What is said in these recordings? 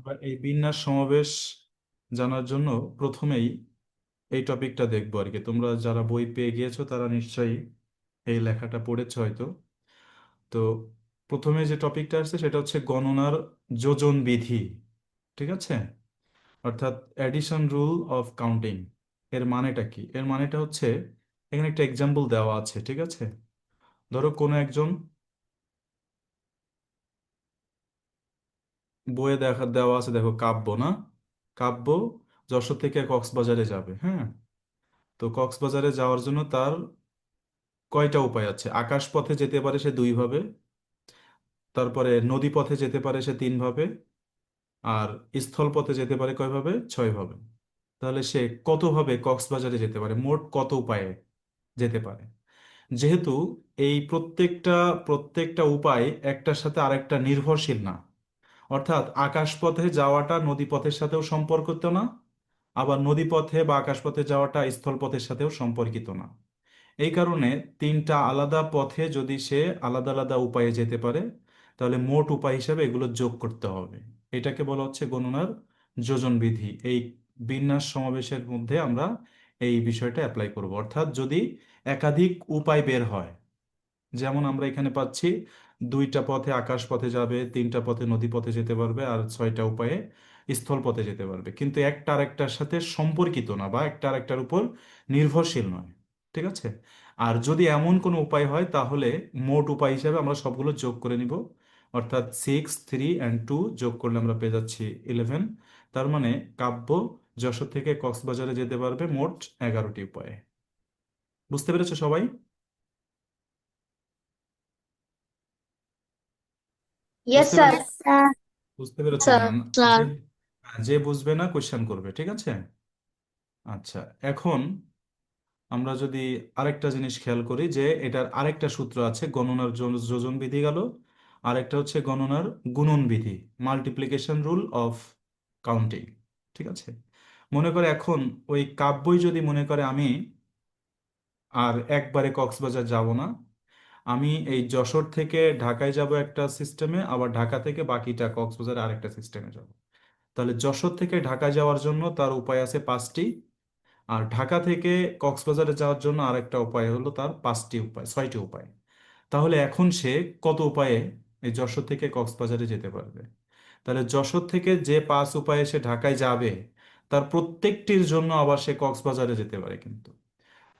আমরা এই বিন্যাস সমাবেশ জানার জন্য প্রথমেই এই টপিকটা দেখবো আর কি। তোমরা যারা বই পেয়ে গিয়েছো তারা নিশ্চয়ই এই লেখাটা পড়েছো হয়তো। তো প্রথমে যে টপিকটা আসছে সেটা হচ্ছে গণনার যোজন বিধি। ঠিক আছে, অর্থাৎ অ্যাডিশন রুল অফ কাউন্টিং। এর মানেটা কি? এর মানেটা হচ্ছে, এখানে একটা এক্সাম্পল দেওয়া আছে, ঠিক আছে। ধরো কোনো একজন, বইয়ে দেওয়া আছে, দেখো, কাব্য না, কাব্য যশোর থেকে কক্সবাজারে যাবে, হ্যাঁ। তো কক্সবাজারে যাওয়ার জন্য তার কয়টা উপায় আছে? আকাশ পথে যেতে পারে সে দুই ভাবে, তারপরে নদী পথে যেতে পারে সে তিন ভাবে, আর স্থল পথে যেতে পারে কয় ভাবে? ছয় ভাবে। তাহলে সে কতভাবে কক্সবাজারে যেতে পারে, মোট কত উপায়ে যেতে পারে? যেহেতু এই প্রত্যেকটা প্রত্যেকটা উপায় একটার সাথে আরেকটা নির্ভরশীল না, অর্থাৎ আকাশপথে যাওয়াটা নদীপথের সাথেও সম্পর্কিত না, আবার নদীপথে বা আকাশপথে যাওয়াটা স্থলপথের সাথেও সম্পর্কিত না। এই কারণে তিনটা আলাদা পথে যদি সে আলাদা আলাদা উপায়ে যেতে পারে, তাহলে মোট উপায় হিসাবে এগুলো যোগ করতে হবে। এটাকে বলা হচ্ছে গণনার যোজন বিধি। এই বিন্যাস সমাবেশের মধ্যে আমরা এই বিষয়টা অ্যাপ্লাই করব। অর্থাৎ যদি একাধিক উপায় বের হয়, যেমন আমরা এখানে পাচ্ছি দুইটা পথে আকাশ পথে যাবে, তিনটা পথে নদী পথে যেতে পারবে, আর ছয়টা উপায়ে স্থল পথে যেতে পারবে, কিন্তু একটা আরেকটার সাথে সম্পর্কিত না বা একটা আরেকটার উপর নির্ভরশীল নয়। ঠিক আছে। আর যদি এমন কোনো উপায় হয়, তাহলে মোট উপায় হিসাবে আমরা সবগুলো যোগ করে নিব। অর্থাৎ 6, 3 and 2 যোগ করলে আমরা পেয়ে যাচ্ছি 11। তার মানে কাব্য যশোর থেকে কক্সবাজারে যেতে পারবে মোট 11টি উপায়ে। বুঝতে পেরেছো সবাই? ইয়েস বুঝতে স্যার। পেরেছো? বুঝতে পেরেছো স্যার। না? স্যার। যে যে বুঝবে না কোশ্চেন করবে, ঠিক আছে। আচ্ছা, এখন আমরা যদি আরেকটা জিনিস খেয়াল করি, যে এটার আরেকটা সূত্র আছে, গণনার যোজন বিধি গেল, আরেকটা হচ্ছে গণনার গুণন বিধি, মাল্টিপ্লিকেশন রুল অফ কাউন্টিং। ঠিক আছে। মনে করে এখন ওই কাব্যই যদি মনে করে আমি আর একবারে কক্সবাজার যাব না, আমি এই যশোর থেকে ঢাকায় যাব একটা সিস্টেমে, আবার ঢাকা থেকে বাকিটা কক্সবাজার আরেকটা সিস্টেমে যাব, তাহলে যশোর থেকে ঢাকা যাওয়ার জন্য তার উপায় আছে 5টি, আর ঢাকা থেকে কক্সবাজারে যাওয়ার জন্য আরেকটা উপায় হলো তার 5টি উপায়, 6টি উপায়। তাহলে এখন সে কত উপায়ে এই যশোর থেকে কক্সবাজারে যেতে পারবে? তাহলে যশোর থেকে যে 5 উপায়ে সে ঢাকায় যাবে, তার প্রত্যেকটির জন্য আবার সে কক্সবাজারে যেতে পারে। কিন্তু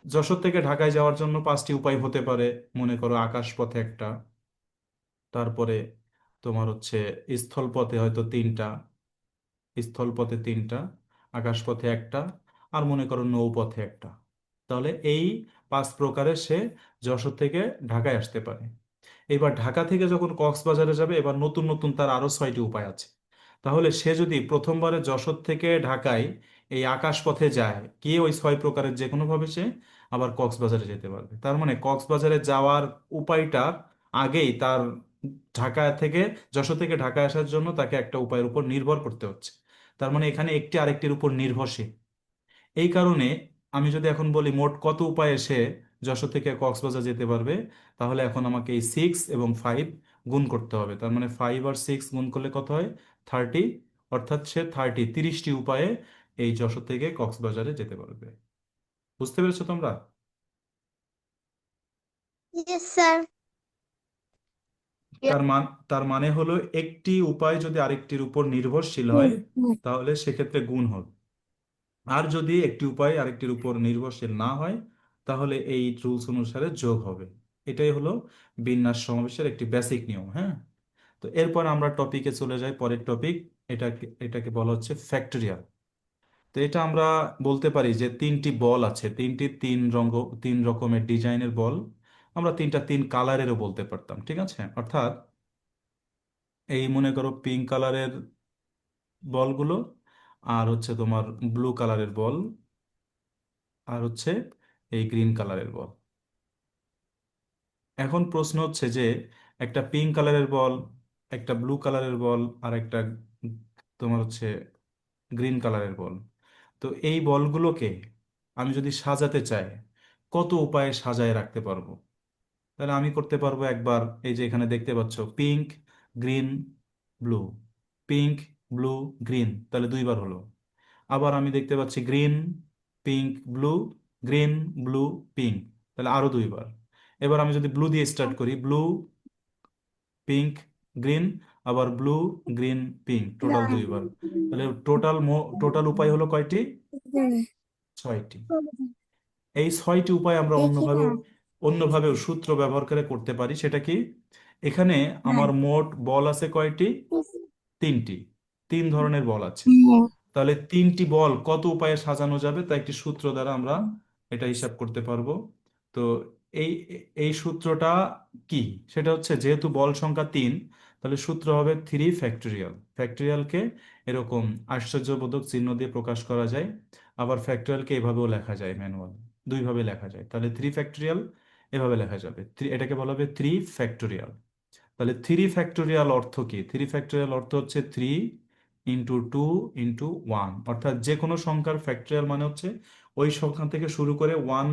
যশোর থেকে ঢাকায় যাওয়ার জন্য 5টি উপায় হতে পারে, মনে করো আকাশ পথে একটা, তারপরে তোমার হচ্ছে স্থলপথে হয়তো 3টা, স্থলপথে 3টা, আকাশপথে একটা, আর মনে করো নৌপথে একটা। তাহলে এই 5 প্রকারে সে যশোর থেকে ঢাকায় আসতে পারে। এবার ঢাকা থেকে যখন কক্সবাজারে যাবে, এবার নতুন নতুন তার আরো 6টি উপায় আছে। তাহলে সে যদি প্রথমবারে যশোর থেকে ঢাকায় এই আকাশপথে যায়, গিয়ে ওই 6 প্রকারের যে কোনো ভাবে সে আবার কক্সবাজারে যেতে পারবে। তার মানে কক্সবাজারে যাওয়ার উপায়টা আগেই তার ঢাকা থেকে, যশোর থেকে ঢাকায় আসার জন্য তাকে একটা উপায়ের উপর নির্ভর করতে হচ্ছে। তার মানে এখানে একটি আরেকটির উপর নির্ভরশীল। এই কারণে আমি যদি এখন বলি মোট কত উপায়ে সে যশোর থেকে কক্সবাজার যেতে পারবে, তাহলে এখন আমাকে এই 6 এবং 5 গুণ করতে হবে। তার মানে 5 আর 6 গুণ করলে কত হয়? 30। অর্থাৎ সে 30টি উপায়ে এই যশোর থেকে কক্সবাজারে যেতে পারবে। বুঝতে পেরেছো তোমরা? Yes sir. তার মানে হলো, একটি উপায় যদি আরেকটির উপর নির্ভরশীল হুম হয়, হুম। তাহলে সেক্ষেত্রে গুণ হবে। আর যদি একটি উপায় আরেকটির উপর নির্ভরশীল না হয়, তাহলে এই রুলস অনুসারে যোগ হবে। এটাই হলো বিন্যাস সমাবেশের একটি বেসিক নিয়ম, হ্যাঁ। তো এরপর আমরা টপিকে চলে যাই, পরের টপিক। এটাকে এটাকে বলা হচ্ছে ফ্যাক্টরিয়াল। তো এটা আমরা বলতে পারি যে 3টি বল আছে, তিন রকমের ডিজাইনের বল। আমরা 3টা 3 কালারেরও বলতে পারতাম, ঠিক আছে। অর্থাৎ এই মনে করো পিঙ্ক কালারের বলগুলো, আর হচ্ছে তোমার ব্লু কালারের বল, আর হচ্ছে এই গ্রিন কালারের বল। এখন প্রশ্ন হচ্ছে যে একটা পিঙ্ক কালারের বল, একটা ব্লু কালারের বল, আর একটা তোমার হচ্ছে গ্রিন কালারের বল। তো এই বলগুলোকে আমি যদি সাজাতে চাই, কত উপায়ে সাজায় রাখতে পারবো? তাহলে আমি করতে পারবো একবার, এই যে এখানে দেখতে পাচ্ছ pink, green, blue, pink, blue, green, তাহলে দুইবার হলো। আবার আমি দেখতে পাচ্ছি green, pink, blue, green, blue, pink, তাহলে আরো দুইবার। এবার আমি যদি ব্লু দিয়ে স্টার্ট করি, ব্লু, পিঙ্ক, গ্রিন, আবার ব্লু, গ্রিন, পিঙ্ক, টোটাল দুইবার। তাহলে টোটাল উপায় হলো কয়টি? 6টি। এই 6টি উপায় আমরা অন্যভাবেও সূত্র ব্যবহার করে করতে পারি। সেটা কি? এখানে আমার মোট বল আছে কয়টি? 3টি। 3 ধরনের বল আছে। তাহলে 3টি বল কত উপায়ে সাজানো যাবে তা একটি সূত্র দ্বারা আমরা এটা হিসাব করতে পারবো। তো এই এই সূত্রটা কি? সেটা হচ্ছে, যেহেতু বল সংখ্যা 3, তাহলে সূত্র হবে 3 ফ্যাক্টোরিয়াল। ফ্যাক্টোরিয়ালকে এরকম আশ্চর্যবোধক চিহ্ন দিয়ে প্রকাশ করা যায়। আবার ফ্যাক্টোরিয়ালকে এভাবেও লেখা যায়, ম্যানুয়াল দুইভাবে লেখা যায়। তাহলে 3 ফ্যাক্টোরিয়াল এভাবে লেখা যাবে, এটাকে বলা হবে 3 ফ্যাক্টোরিয়াল। তাহলে 3 ফ্যাক্টোরিয়াল অর্থ কি? 3 ফ্যাক্টোরিয়াল অর্থ হচ্ছে 3 × 2 × 1, অর্থাৎ যে কোনো সংখ্যার ফ্যাক্টোরিয়াল মানে হচ্ছে ওই সংখ্যা থেকে শুরু করে 1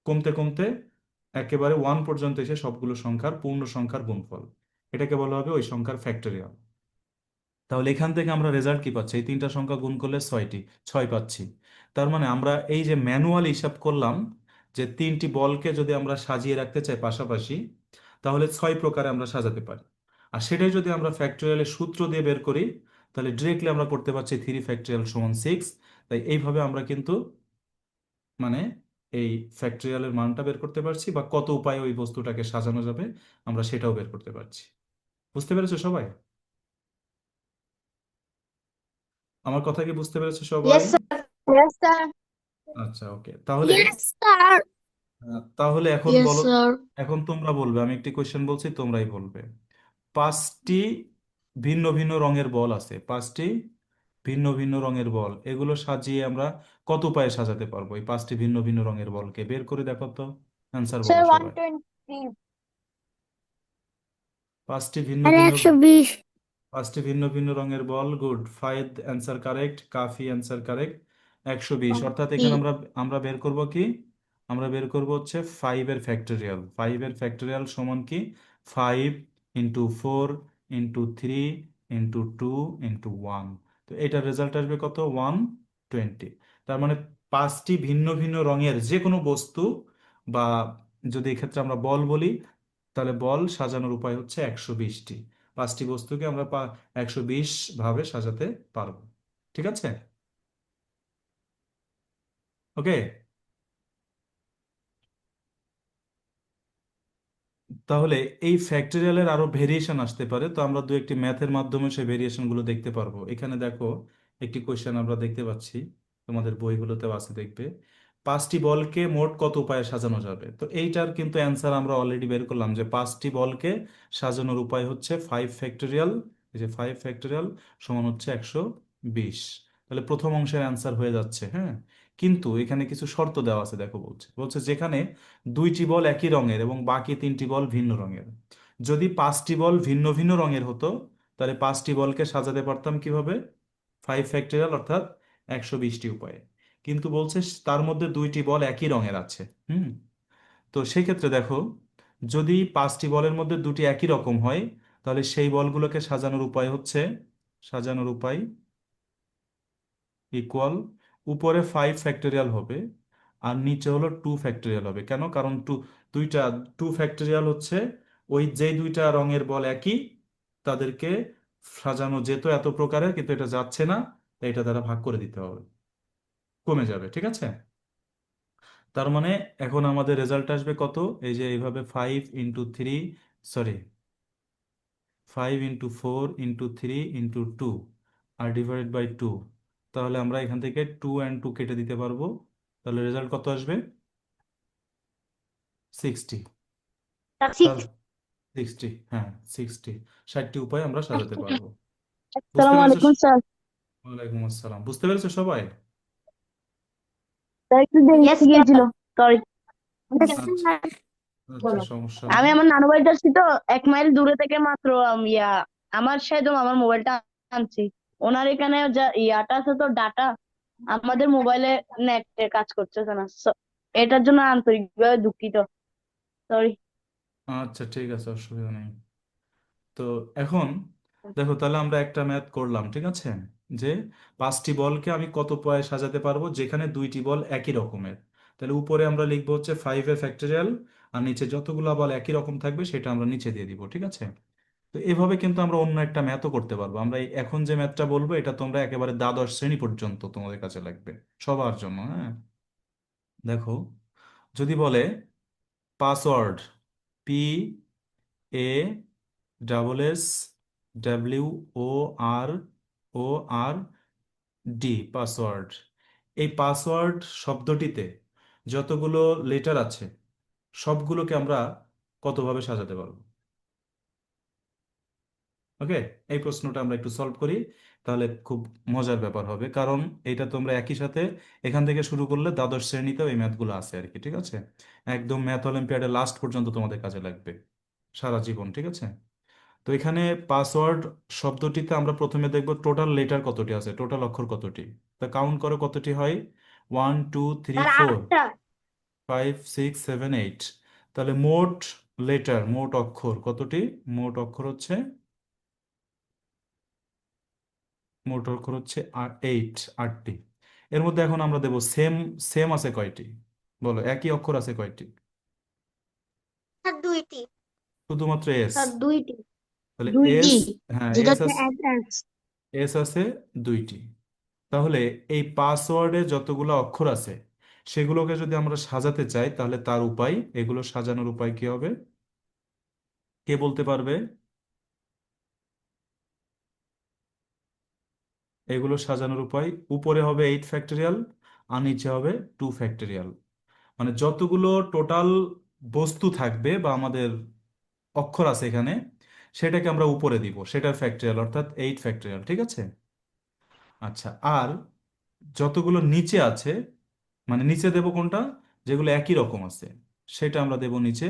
কমতে কমতে একেবারে 1 পর্যন্ত এসে সবগুলো সংখ্যার পূর্ণ সংখ্যার গুণফল, এটাকে বলা হবে ওই সংখ্যার ফ্যাক্টোরিয়াল। তাহলে এখান থেকে আমরা রেজাল্ট কি পাচ্ছি? এই 3টা সংখ্যা গুণ করলে 6 পাচ্ছি। তার মানে আমরা এই যে ম্যানুয়াল হিসাব করলাম, যে 3টি বলকে যদি আমরা সাজিয়ে রাখতে চাই পাশাপাশি, তাহলে 6 প্রকারে আমরা সাজাতে পারি। আর সেটাই যদি আমরা ফ্যাক্টোরিয়ালের সূত্র দিয়ে বের করি, তাহলে ডিরেক্টলি আমরা করতে পারছি 3 ফ্যাক্টোরিয়াল = 6। তাই এইভাবে আমরা কিন্তু মানে এই ফ্যাক্টোরিয়ালের মানটা বের করতে পারছি, বা কত উপায়ে ওই বস্তুটাকে সাজানো যাবে আমরা সেটাও বের করতে পারছি। বুঝতে পেরেছো সবাই? আমার কথা কি বুঝতে পেরেছো সবাই? Yes, sir. Yes, sir. আচ্ছা, ওকে। তাহলে Yes, sir. তাহলে এখন Yes, বলো, sir. এখন তোমরা বলবে, আমি একটি কোয়েশ্চেন বলছি তোমরাই বলবে। 5টি ভিন্ন ভিন্ন রঙের বল আছে, 5টি ভিন্ন ভিন্ন রঙের বল, এগুলো সাজিয়ে আমরা কত উপায়ে সাজাতে পারবো? এই 5টি ভিন্ন ভিন্ন রঙের বলকে বের করে দেখো তো, অ্যান্সার বলো Sir, সবাই। 120. 5টি ভিন্ন আরে ভিন্ন 120। 5টি ভিন্ন ভিন্ন রঙের বল, গুড। ফাইদ অ্যান্সার কারেক্ট, কাফি অ্যান্সার কারেক্ট। 120, অর্থাৎ এখানে আমরা আমরা বের করব কি? আমরা বের করব হচ্ছে 5 এর ফ্যাক্টোরিয়াল। 5 এর ফ্যাক্টোরিয়াল সমান কি? 5 × 4 × 3 × 2 × 1। তো এটার রেজাল্ট আসবে কত? 120। তার মানে 5টি ভিন্ন ভিন্ন রঙের যে কোনো বস্তু, বা যদি এক্ষেত্রে আমরা বল বলি, তাহলে বল সাজানোর উপায় হচ্ছে 120টি। 5টি বস্তুকে আমরা 120 ভাবে সাজাতে পারবো। ঠিক আছে? ওকে। তাহলে এই ফ্যাক্টরিয়ালের আরো ভেরিয়েশন আসতে পারে, তো আমরা দু একটি ম্যাথের মাধ্যমে সেই ভেরিয়েশন গুলো দেখতে পারবো। এখানে দেখো, একটি কোয়েশ্চেন আমরা দেখতে পাচ্ছি, তোমাদের বইগুলোতেও আছে দেখবে। 5টি বলকে মোট কত উপায়ে সাজানো যাবে? তো এইটার কিন্তু অ্যান্সার আমরা অলরেডি বের করলাম, যে 5টি বলকে সাজানোর উপায় হচ্ছে 5 ফ্যাক্টরিয়াল। এই যে 5 ফ্যাক্টরিয়াল সমান হচ্ছে 120। তাহলে প্রথম অংশের অ্যান্সার হয়ে যাচ্ছে, হ্যাঁ। কিন্তু এখানে কিছু শর্ত দেওয়া আছে, দেখো বলছে বলছে যেখানে 2টি বল একই রঙের এবং বাকি 3টি বল ভিন্ন রঙের। যদি 5টি বল ভিন্ন ভিন্ন রঙের হতো, তাহলে 5টি বলকে সাজাতে পারতাম কিভাবে? 5 ফ্যাক্টরিয়াল, অর্থাৎ 120টি উপায়ে। কিন্তু বলছে তার মধ্যে 2টি বল একই রঙের আছে। হুম। তো সেই ক্ষেত্রে দেখো, যদি 5টি বলের মধ্যে 2টি একই রকম হয়, তাহলে সেই বলগুলোকে সাজানোর উপায় হচ্ছে, সাজানোর উপায় ইকুয়াল, উপরে 5 ফ্যাক্টরিয়াল হবে আর নিচে হলো 2 ফ্যাক্টরিয়াল হবে। কেন? কারণ দুইটা 2 ফ্যাক্টরিয়াল হচ্ছে ওই যে 2টা রঙের বল একই, তাদেরকে সাজানো যেত এত প্রকারের, কিন্তু এটা যাচ্ছে না, তাই এটা দ্বারা ভাগ করে দিতে হবে, কমে যাবে। ঠিক আছে? তার মানে এখন আমাদের রেজাল্ট আসবে কত? এই যে এইভাবে 5 × 3, সরি, 5 × 4 × 3 × 2 আর ÷ 2। তাহলে আমরা এখান থেকে 2 and 2 কেটে দিতে পারবো। তাহলে রেজাল্ট কত আসবে? 60। তার 60, হ্যাঁ, 60। 60টি উপায় আমরা সাজাতে পারবো। বুঝতে আসসালামু পেরেছো? আলাইকুম স্যার। ওয়ালাইকুম আসসালাম। বুঝতে পেরেছো সবাই? স্যার একটু দেরি হয়ে গিয়েছিল। সরি। আচ্ছা, আচ্ছা, সমস্যা নাই। আমি আমার নানু বাড়িতে আসছি তো, 1 মাইল দূরে থেকে মাত্র আমার সাথে আমার মোবাইলটা আনছি। ওনার এখানে যা ইয়াটা আছে তো, ডাটা আমাদের মোবাইলে নেটে কাজ করতেছে না। এটার জন্য আন্তরিকভাবে দুঃখিত। সরি। আচ্ছা, ঠিক আছে, অসুবিধা নেই। তো এখন দেখো তাহলে আমরা একটা ম্যাথ করলাম, ঠিক আছে, যে 5টি বলকে আমি কত পয়ে সাজাতে পারবো যেখানে 2টি বল একই রকমের। তাহলে উপরে আমরা লিখবো হচ্ছে 5 এর ফ্যাক্টোরিয়াল, আর নিচে যতগুলো বল একই রকম থাকবে সেটা আমরা নিচে দিয়ে দিব, ঠিক আছে। তো এভাবে কিন্তু আমরা অন্য একটা ম্যাথও করতে পারবো। আমরা এখন যে ম্যাথটা বলবো এটা তোমরা একেবারে দ্বাদশ শ্রেণী পর্যন্ত তোমাদের কাছে লাগবে, সবার জন্য, হ্যাঁ। দেখো, যদি বলে পাসওয়ার্ড, PASWORD, পাসওয়ার্ড, এই পাসওয়ার্ড শব্দটিতে যতগুলো লেটার আছে সবগুলোকে আমরা কতভাবে সাজাতে পারবো? ওকে, এই প্রশ্নটা আমরা একটু সলভ করি, তাহলে খুব মজার ব্যাপার হবে, কারণ এটা তোমরা একই সাথে এখান থেকে শুরু করলে দ্বাদশ শ্রেণীতেও এই ম্যাথগুলো আছে আর কি, ঠিক আছে। একদম ম্যাথ অলিম্পিয়াডে লাস্ট পর্যন্ত তোমাদের কাজে লাগবে, সারা জীবন, ঠিক আছে। তো এখানে পাসওয়ার্ড শব্দটিতে আমরা প্রথমে দেখব টোটাল লেটার কতটি আছে, টোটাল অক্ষর কতটি। তা কাউন্ট করো কতটি হয়, 1 2 3 4 8টা। 5 6 7 8। তাহলে মোট লেটার, মোট অক্ষর কতটি? মোট অক্ষর হচ্ছে, মোট অক্ষর হচ্ছে 8টি। এর মধ্যে এখন আমরা দেব সেম, সেম আছে কয়টি? বলো, একই অক্ষর আছে কয়টি? স্যার দুইটি। শুধুমাত্র এস। স্যার দুইটি। তাহলে দুইটি, এস, হ্যাঁ যেটা এস হচ্ছে আছে, অ্যাড্রেস। এস আছে 2টি। তাহলে এই পাসওয়ার্ডে যতগুলো অক্ষর আছে সেগুলোকে যদি আমরা সাজাতে চাই তাহলে তার উপায়, এগুলো সাজানোর উপায় কি হবে, কে বলতে পারবে? এগুলো সাজানোর উপায়, উপরে হবে 8 ফ্যাক্টরিয়াল আর নিচে হবে 2 ফ্যাক্টরিয়াল। মানে যতগুলো টোটাল বস্তু থাকবে বা আমাদের অক্ষর আছে এখানে, সেটাকে আমরা উপরে দিব, সেটার ফ্যাক্টরিয়াল, অর্থাৎ 8 ফ্যাক্টরিয়াল, ঠিক আছে। আচ্ছা, আর যতগুলো নিচে আছে, মানে নিচে দেব কোনটা, যেগুলো একই রকম আছে সেটা আমরা দেব নিচে,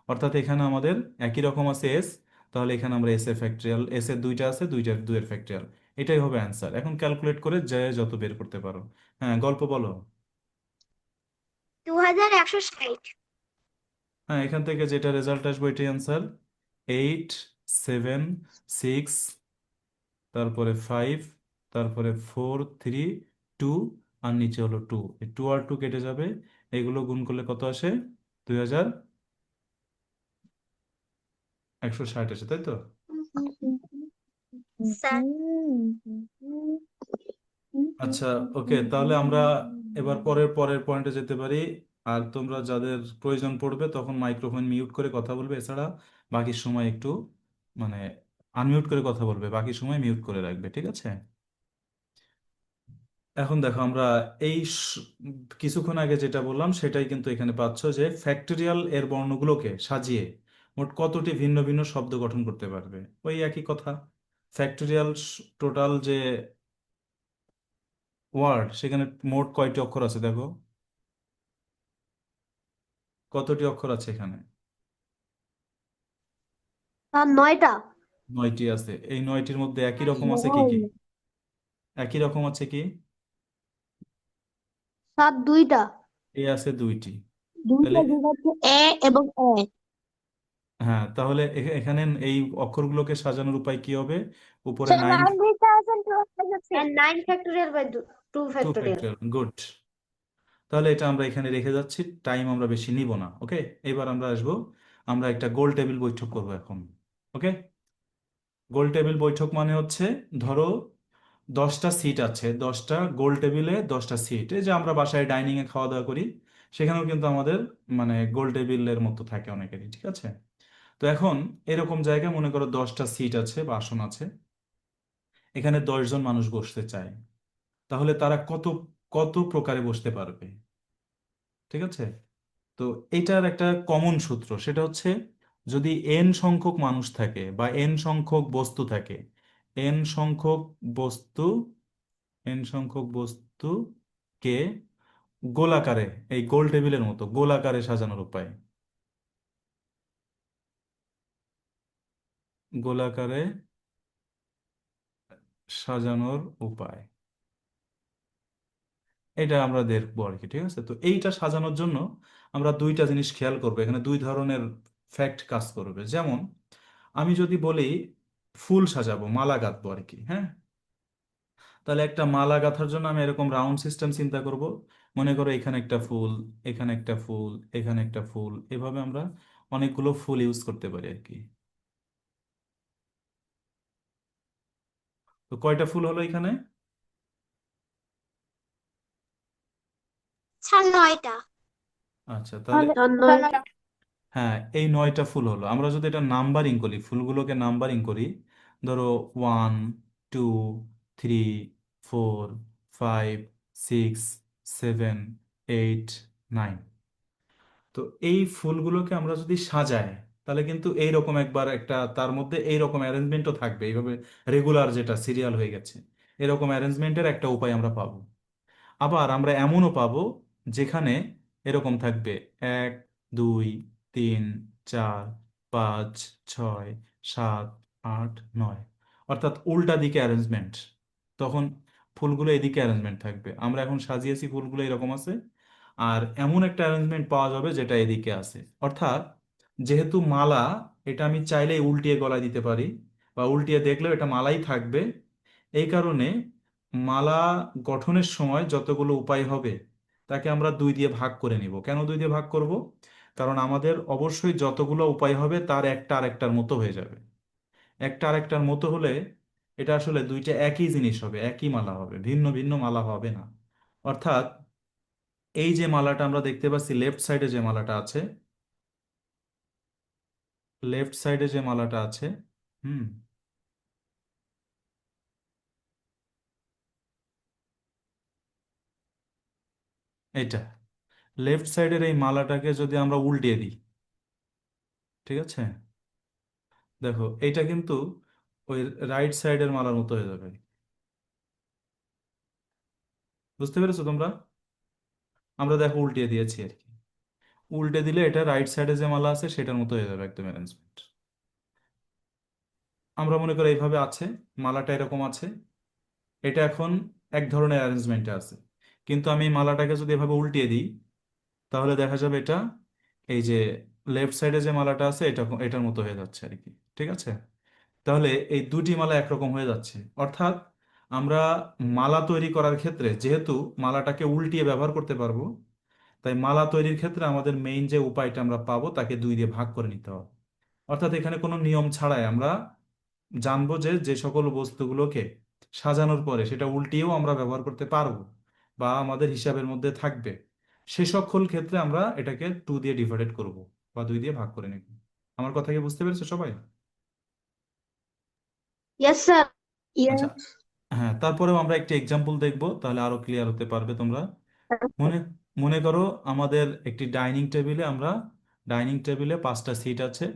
অর্থাৎ এখানে আমাদের একই রকম আছে এস, তাহলে এখানে আমরা এস এর ফ্যাক্টরিয়াল, এস এর 2টা আছে, 2-এর ফ্যাক্টরিয়াল, এটাই হবে অ্যান্সার। এখন ক্যালকুলেট করে যে যত বের করতে পারো। হ্যাঁ, গল্প বলো। 2160। হ্যাঁ, এখান থেকে যেটা রেজাল্ট আসবে এটাই অ্যান্সার। 8 7 6, তারপরে 5, তারপরে 4 3 2, আর নিচে হলো 2, এই 2 আর 2 কেটে যাবে, এগুলো গুণ করলে কত আসে? 2160 আসে, তাই তো? স্যার আচ্ছা, ওকে, তাহলে আমরা এবার পরের পরের পয়েন্টে যেতে পারি। আর তোমরা যাদের প্রয়োজন পড়বে তখন মাইক্রোফোন মিউট করে কথা বলবে, এছাড়া বাকি সময় একটু মানে আনমিউট করে কথা বলবে, বাকি সময় মিউট করে রাখবে, ঠিক আছে। এখন দেখো, আমরা এই কিছুক্ষণ আগে যেটা বললাম সেটাই কিন্তু এখানে পাচ্ছ, যে ফ্যাক্টরিয়াল এর বর্ণগুলোকে সাজিয়ে মোট কতটি ভিন্ন ভিন্ন শব্দ গঠন করতে পারবে। ওই একই কথা, ফ্যাক্টরিয়াল টোটাল যে ওয়ার্ড, সেখানে মোট কয়টি অক্ষর আছে দেখো, কতটি অক্ষর আছে এখানে? স্যার 9টা। 9টি আছে। এই 9টির মধ্যে একই রকম আছে কি কি? একই রকম আছে কি? স্যার 2টা। এ আছে 2টি। তাহলে, দুইটা, যেটা হচ্ছে এ এবং এ। হ্যাঁ, তাহলে এখানে এই অক্ষরগুলোকে সাজানোর উপায় কি হবে? উপরে sir 9, 9 and 9 factorial by 2 two factorial. Factorial, good. তাহলে এটা আমরা এখানে রেখে যাচ্ছি, টাইম আমরা বেশি নিব না, ওকে। এবার আমরা আসবো, আমরা একটা গোল টেবিল বৈঠক করব এখন, ওকে। গোল টেবিল বৈঠক মানে হচ্ছে, ধরো 10টা সিট আছে, 10টা গোল টেবিলে 10টা সিট, এই যে আমরা বাসায় ডাইনিং এ খাওয়া দাওয়া করি, সেখানেও কিন্তু আমাদের মানে গোল টেবিলের মতো থাকে অনেকেরই, ঠিক আছে। তো এখন এরকম জায়গায় মনে করো 10টা সিট আছে বা আসন আছে, এখানে 10 জন মানুষ বসতে চায়, তাহলে তারা কত কত প্রকারে বসতে পারবে, ঠিক আছে। তো এটার একটা কমন সূত্র, সেটা হচ্ছে, যদি এন সংখ্যক মানুষ থাকে বা এন সংখ্যক বস্তু থাকে, এন সংখ্যক বস্তু, এন সংখ্যক বস্তুকে গোলাকারে, এই গোল টেবিলের মতো গোলাকারে সাজানোর উপায়, গোলাকারে সাজানোর উপায়, এটা আমরা দেখবো আর কি, ঠিক আছে। তো এইটা সাজানোর জন্য আমরা 2টা জিনিস খেয়াল করবো, এখানে 2 ধরনের ফ্যাক্ট কাজ করবে। যেমন আমি যদি বলি ফুল সাজাবো, মালা গাঁথবো আর কি। হ্যাঁ, তাহলে একটা মালা গাঁথার জন্য আমি এরকম রাউন্ড সিস্টেম চিন্তা করব। মনে করো এখানে একটা ফুল, এখানে একটা ফুল, এখানে একটা ফুল, এভাবে আমরা অনেকগুলো ফুল ইউজ করতে পারি আর কি। তো কয়টা ফুল হলো এখানে? স্যার 9টা। আচ্ছা, তাহলে ধন্যবাদ। হ্যাঁ, এই 9টা ফুল হলো। আমরা যদি এটা নাম্বারিং করি, ফুলগুলোকে নাম্বারিং করি, ধরো 1 2 3 4 5 6 7 8 9। তো এই ফুলগুলোকে আমরা যদি সাজাই, তাহলে কিন্তু এইরকম একবার একটা তার মধ্যে এইরকম অ্যারেঞ্জমেন্টও থাকবে, এইভাবে রেগুলার যেটা সিরিয়াল হয়ে গেছে, এরকম অ্যারেঞ্জমেন্টের একটা উপায় আমরা পাবো। আবার আমরা এমনও পাবো যেখানে এরকম থাকবে 1 2 3 4 5 6 7 8 9, অর্থাৎ উল্টা দিকে অ্যারেঞ্জমেন্ট। তখন ফুলগুলো এদিকে অ্যারেঞ্জমেন্ট থাকবে। আমরা এখন সাজিয়েছি ফুলগুলো এরকম আছে, আর এমন একটা অ্যারেঞ্জমেন্ট পাওয়া যাবে যেটা এদিকে আছে। অর্থাৎ যেহেতু মালা, এটা আমি চাইলেই উল্টিয়ে গলায় দিতে পারি, বা উল্টিয়ে দেখলেও এটা মালাই থাকবে। এই কারণে মালা গঠনের সময় যতগুলো উপায় হবে তাকে আমরা 2 দিয়ে ভাগ করে নিব। কেন 2 দিয়ে ভাগ করব? কারণ আমাদের অবশ্যই যতগুলো উপায় হবে তার একটা আরেকটার মতো হয়ে যাবে। একটা আরেকটার মতো হলে এটা আসলে দুইটা একই জিনিস হবে, একই মালা হবে, ভিন্ন ভিন্ন মালা হবে না। অর্থাৎ এই যে মালাটা আমরা দেখতে পাচ্ছি, লেফট সাইডে যে মালাটা আছে, লেফট সাইডে যে মালাটা আছে, হুম, এটা লেফট সাইডের এই মালাটাকে যদি আমরা উল্টিয়ে দিই, ঠিক আছে, দেখো এইটা কিন্তু ওই রাইট সাইডের মালার মতো হয়ে যাবে। বুঝতে পেরেছো তোমরা? আমরা দেখো উল্টিয়ে দিয়েছি আর কি। উল্টে দিলে এটা রাইট সাইডে যে মালা আছে সেটার মতো হয়ে যাবে একদম অ্যারেঞ্জমেন্ট। আমরা মনে করি এইভাবে আছে, মালাটা এরকম আছে, এটা এখন এক ধরনের অ্যারেঞ্জমেন্টে আছে। কিন্তু আমি এই মালাটাকে যদি এভাবে উল্টিয়ে দিই, তাহলে দেখা যাবে এটা এই যে লেফট সাইডে যে মালাটা আছে এটা এটার মতো হয়ে যাচ্ছে আর কি। ঠিক আছে, তাহলে এই দুটি মালা একরকম হয়ে যাচ্ছে। অর্থাৎ আমরা মালা তৈরি করার ক্ষেত্রে যেহেতু মালাটাকে উল্টিয়ে ব্যবহার করতে পারবো, তাই মালা তৈরির ক্ষেত্রে আমাদের মেইন যে উপায়টা আমরা পাবো তাকে 2 দিয়ে ভাগ করে নিতে হবে। অর্থাৎ এখানে কোনো নিয়ম ছাড়াই আমরা জানবো যে যে সকল বস্তুগুলোকে সাজানোর পরে সেটা উল্টিয়েও আমরা ব্যবহার করতে পারবো বা আমাদের হিসাবের মধ্যে থাকবে, সে সকল ক্ষেত্রে আমরা এটাকে 2 দিয়ে ডিভাইডেড করব বা 2 দিয়ে ভাগ করে নিব। আমার কথা কি বুঝতে পেরেছো সবাই? Yes sir. আচ্ছা, হ্যাঁ, তারপরেও আমরা একটি এক্সাম্পল দেখব, তাহলে আরো ক্লিয়ার হতে পারবে তোমরা। মনে মনে করো আমাদের একটি ডাইনিং টেবিলে 5টা সিট আছে।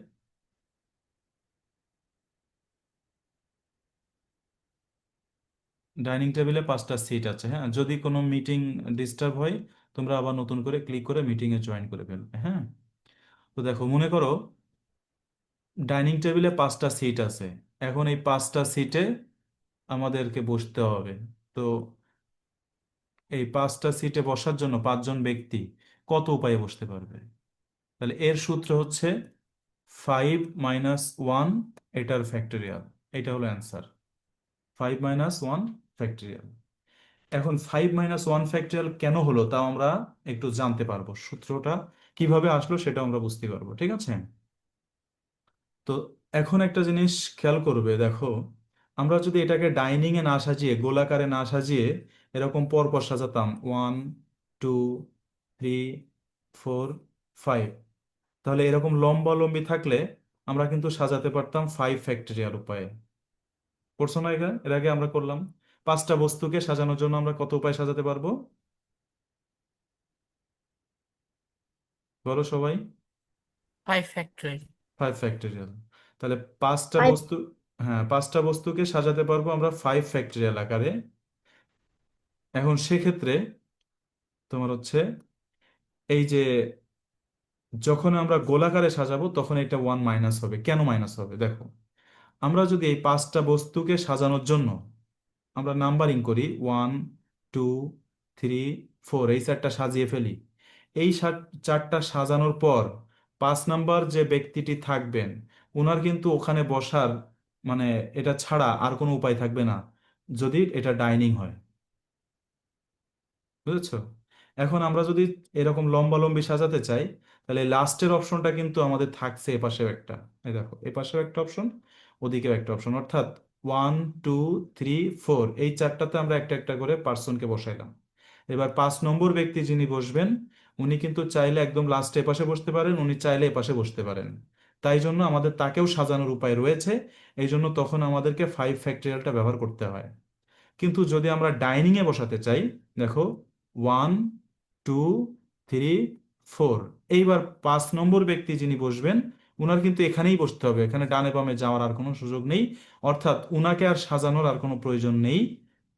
ডাইনিং টেবিলে 5টা সিট আছে। হ্যাঁ, যদি কোনো মিটিং ডিস্টার্ব হয়, তোমরা আবার নতুন করে ক্লিক করে মিটিং এ জয়েন করে ফেলবে। হ্যাঁ, তো দেখো মনে করো ডাইনিং টেবিলে 5টা সিট আছে। এখন এই 5টা সিটে আমাদেরকে বসতে হবে। তো এই 5টা সিটে বসার জন্য 5জন ব্যক্তি কত উপায়ে বসতে পারবে? তাহলে এর সূত্র হচ্ছে 5 - 1, এটার ফ্যাক্টরিয়াল। এটা হলো অ্যান্সার, 5 - 1 ফ্যাক্টরিয়াল। এখন 5 - 1 ফ্যাক্টরিয়াল কেন হলো তাও আমরা একটু জানতে পারবো, সূত্রটা কিভাবে আসলো সেটা আমরা বুঝতে পারবো। ঠিক আছে, তো এখন একটা জিনিস খেয়াল করবে, দেখো আমরা যদি এটাকে ডাইনিং এ না সাজিয়ে, গোলাকারে না সাজিয়ে এরকম পর পর সাজাতাম 1 2 3 4 5, তাহলে এরকম লম্বালম্বি থাকলে আমরা কিন্তু সাজাতে পারতাম 5 ফ্যাক্টরিয়াল উপায়ে। করছো না? এর আগে আমরা করলাম। 5টা বস্তুকে সাজানোর জন্য আমরা কত উপায় সাজাতে পারবো বলো সবাই? 5 factorial। 5 ফ্যাক্টরিয়াল। তাহলে 5টা বস্তু, হ্যাঁ, 5টা বস্তুকে সাজাতে পারবো আমরা 5 ফ্যাক্টরিয়াল আকারে। এখন সেক্ষেত্রে তোমার হচ্ছে এই যে যখন আমরা গোলাকারে সাজাবো তখন এটা 1 মাইনাস হবে। কেন মাইনাস হবে দেখো, আমরা যদি এই 5টা বস্তুকে সাজানোর জন্য আমরা নাম্বারিং করি 1 2 3 4, এই 4টা সাজিয়ে ফেলি, এই 4টা সাজানোর পর 5 নাম্বার যে ব্যক্তিটি থাকবেন, ওনার কিন্তু ওখানে বসার মানে এটা ছাড়া আর কোনো উপায় থাকবে না যদি এটা ডাইনিং হয়। বুঝেছো? এখন আমরা যদি এরকম লম্বালম্বি সাজাতে চাই, তাহলে লাস্টের অপশনটা কিন্তু আমাদের থাকছে এপাশেও একটা, এই দেখো এপাশেও একটা অপশন, ওদিকেও একটা অপশন, অর্থাৎ 1 2 3 4, এই চারটাতে আমরা একটা একটা করে পার্সনকে বসাইলাম। এবার 5 নম্বর ব্যক্তি যিনি বসবেন, উনি কিন্তু চাইলে একদম লাস্টে এপাশে বসতে পারেন, উনি চাইলে এপাশে বসতে পারেন। তাই জন্য আমাদের তাকেও সাজানোর উপায় রয়েছে। এই জন্য তখন আমাদেরকে 5 ফ্যাক্টরিয়ালটা ব্যবহার করতে হয়। কিন্তু যদি আমরা ডাইনিং এ বসাতে চাই, দেখো 1 2 3 4, এইবার 5 নম্বর ব্যক্তি যিনি বসবেন, উনার কিন্তু এখানেই বসতে হবে, এখানে ডানে বামে যাওয়ার আর কোনো সুযোগ নেই। অর্থাৎ উনাকে আর সাজানোর আর কোনো প্রয়োজন নেই।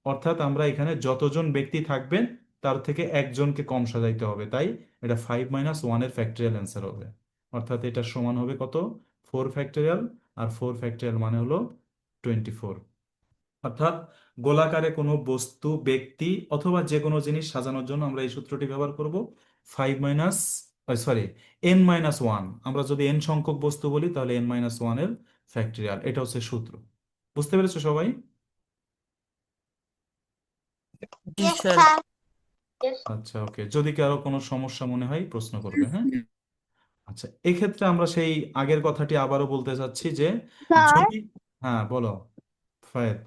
অর্থাৎ আমরা এখানে যতজন ব্যক্তি থাকবেন তার থেকে একজনকে কম সাজাইতে হবে, তাই এটা 5 - 1 এর ফ্যাক্টরিয়াল অ্যান্সার হবে। অর্থাৎ এটা সমান হবে কত? 4 ফ্যাক্টরিয়াল। আর 4 ফ্যাক্টরিয়াল মানে হলো 24। অর্থাৎ গোলাকারে কোনো বস্তু, ব্যক্তি অথবা যে কোনো জিনিস সাজানোর জন্য আমরা এই সূত্রটি ব্যবহার করব। 5 - N - 1, আমরা যদি n সংখ্যক বস্তু বলি তাহলে N - 1 এর ফ্যাক্টরিয়াল, এটা হচ্ছে সূত্র। বুঝতে পেরেছো সবাই? জি ইয়েস স্যার। স্যার। আচ্ছা, ওকে, যদি কারো কোনো সমস্যা মনে হয় প্রশ্ন করবে, হ্যাঁ। আচ্ছা, এক্ষেত্রে আমরা সেই আগের কথাটি আবারও বলতে চাচ্ছি যে স্যার, যদি, হ্যাঁ বলো ফায়েদ,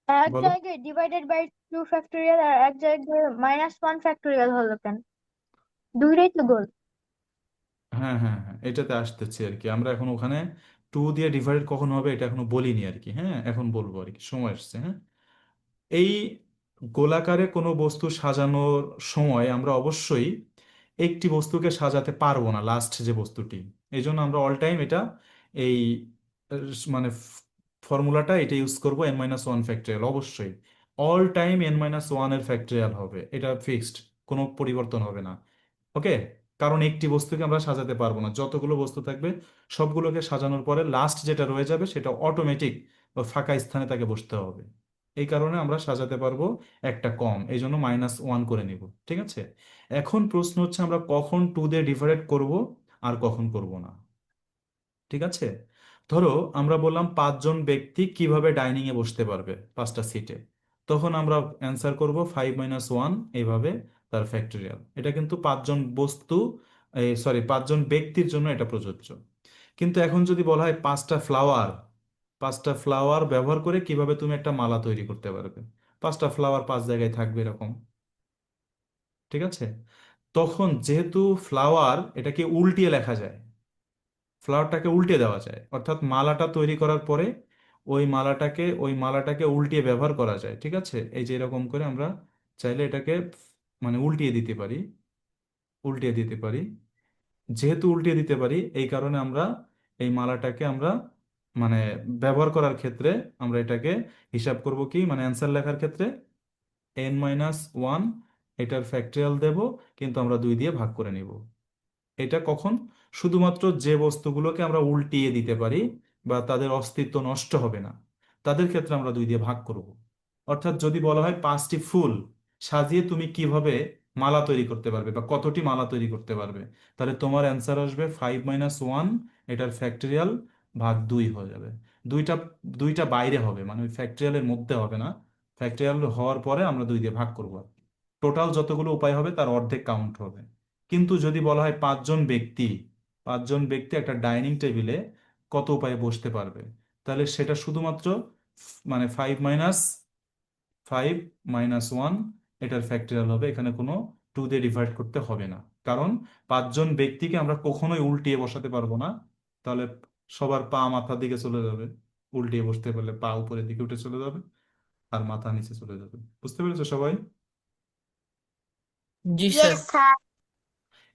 এক বলো। জায়গায় ডিভাইডেড বাই 2 ফ্যাক্টোরিয়াল আর এক জায়গায় -1 ফ্যাক্টোরিয়াল হলো কেন? দুইটাই তো গোল। হ্যাঁ হ্যাঁ হ্যাঁ, এটাতে আসতেছি আর কি। আমরা এখন ওখানে 2 দিয়ে ডিভাইড কখন হবে এটা এখনো বলিনি আর কি, হ্যাঁ এখন বলবো আর কি, সময় আসছে, হ্যাঁ। এই গোলাকারে কোনো বস্তু সাজানোর সময় আমরা অবশ্যই একটি বস্তুকে সাজাতে পারবো না, লাস্ট যে বস্তুটি। এই জন্য আমরা অল টাইম এটা এই মানে ফর্মুলাটা এটা ইউজ করবো, N - 1 ফ্যাক্টরিয়াল অবশ্যই। অল টাইম N - 1 এর ফ্যাক্টরিয়াল হবে, এটা ফিক্সড, কোনো পরিবর্তন হবে না। ওকে? কারণ একটি বস্তুকে আমরা সাজাতে পারবো না, যতগুলো বস্তু থাকবে সবগুলোকে সাজানোর পরে লাস্ট যেটা রয়ে যাবে সেটা অটোমেটিক ফাঁকা স্থানে তাকে বসতে হবে। এই কারণে আমরা সাজাতে পারবো একটা কম, এই জন্য -1 করে নিব, ঠিক আছে। এখন প্রশ্ন হচ্ছে আমরা কখন 2 দিয়ে ডিভাইড করব আর কখন করব না, ঠিক আছে। ধরো আমরা বললাম 5 জন ব্যক্তি কিভাবে ডাইনিং এ বসতে পারবে 5টা সিটে, তখন আমরা অ্যান্সার করব 5 - 1 এইভাবে, তার ফ্যাক্টরিয়াল। এটা কিন্তু 5 জন বস্তু, সরি 5 জন ব্যক্তির জন্য এটা প্রযোজ্য। কিন্তু এখন যদি বলা হয় 5টা ফ্লাওয়ার ব্যবহার করে কিভাবে তুমি একটা মালা তৈরি করতে পারবে, 5টা ফ্লাওয়ার 5 জায়গায় থাকবে এরকম, ঠিক আছে। তখন যেহেতু ফ্লাওয়ার এটাকে উল্টিয়ে লেখা যায়, ফ্লাওয়ারটাকে উল্টে দেওয়া যায়, অর্থাৎ মালাটা তৈরি করার পরে ওই মালাটাকে উল্টিয়ে ব্যবহার করা যায়, ঠিক আছে। এই যে এরকম করে আমরা চাইলে এটাকে মানে উল্টিয়ে দিতে পারি। যেহেতু উল্টিয়ে দিতে পারি এই কারণে আমরা এই মালাটাকে আমরা মানে ব্যবহার করার ক্ষেত্রে আমরা এটাকে হিসাব করব কি, মানে অ্যান্সার লেখার ক্ষেত্রে N - 1 এটার ফ্যাক্টরিয়াল দেব, কিন্তু আমরা 2 দিয়ে ভাগ করে নিব। এটা কখন? শুধুমাত্র যে বস্তুগুলোকে আমরা উল্টিয়ে দিতে পারি বা তাদের অস্তিত্ব নষ্ট হবে না, তাদের ক্ষেত্রে আমরা 2 দিয়ে ভাগ করব। অর্থাৎ যদি বলা হয় 5টি ফুল সাজিয়ে তুমি কিভাবে মালা তৈরি করতে পারবে বা কতটি মালা তৈরি করতে পারবে, তাহলে তোমার অ্যান্সার আসবে 5 - 1, এটার ফ্যাক্টরিয়াল ভাগ 2 হয়ে যাবে। দুইটা দুইটা বাইরে হবে, মানে ওই ফ্যাক্টরিয়ালের মধ্যে হবে না, ফ্যাক্টরিয়াল হওয়ার পরে আমরা 2 দিয়ে ভাগ করবো। টোটাল যতগুলো উপায় হবে তার অর্ধেক কাউন্ট হবে। কিন্তু যদি বলা হয় 5 জন ব্যক্তি একটা ডাইনিং টেবিলে কত উপায়ে বসতে পারবে, তাহলে সেটা শুধুমাত্র মানে 5 - 1 এটার ফ্যাক্টরিয়াল হবে, এখানে কোনো 2 দিয়ে ডিভাইড করতে হবে না। কারণ 5 জন ব্যক্তিকে আমরা কখনোই উল্টিয়ে বসাতে পারবো না, তাহলে সবার পা মাথার দিকে চলে যাবে, উল্টিয়ে বসতে পারলে পা উপরের দিকে উঠে চলে যাবে আর মাথা নিচে চলে যাবে। বুঝতে পেরেছো সবাই? জি স্যার। Yes sir.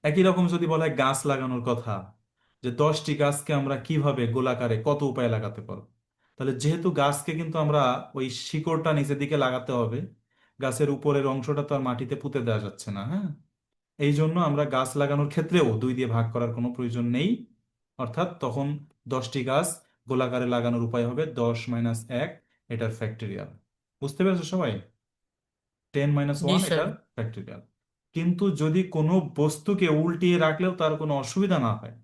একই রকম যদি বলা হয় গাছ লাগানোর কথা, যে 10টি গাছকে আমরা কিভাবে গোলাকারে কত উপায়ে লাগাতে পারবো, তাহলে যেহেতু গাছকে কিন্তু আমরা ওই শিকড়টা নিচের দিকে লাগাতে হবে, গাছের উপরের অংশটা তো আর মাটিতে পুঁতে দেওয়া যাচ্ছে না, হ্যাঁ। এই জন্য আমরা গাছ লাগানোর ক্ষেত্রেও 2 দিয়ে ভাগ করার কোনো প্রয়োজন নেই। অর্থাৎ তখন 10টি গাছ গোলাকারে লাগানোর উপায় হবে 10 - 1 এটার ফ্যাক্টরিয়াল। বুঝতে পেরেছো সবাই? 10 - জি 1 স্যার। এটার ফ্যাক্টরিয়াল। কিন্তু যদি কোনো বস্তুকে উল্টিয়ে রাখলেও তার কোনো অসুবিধা না হয়,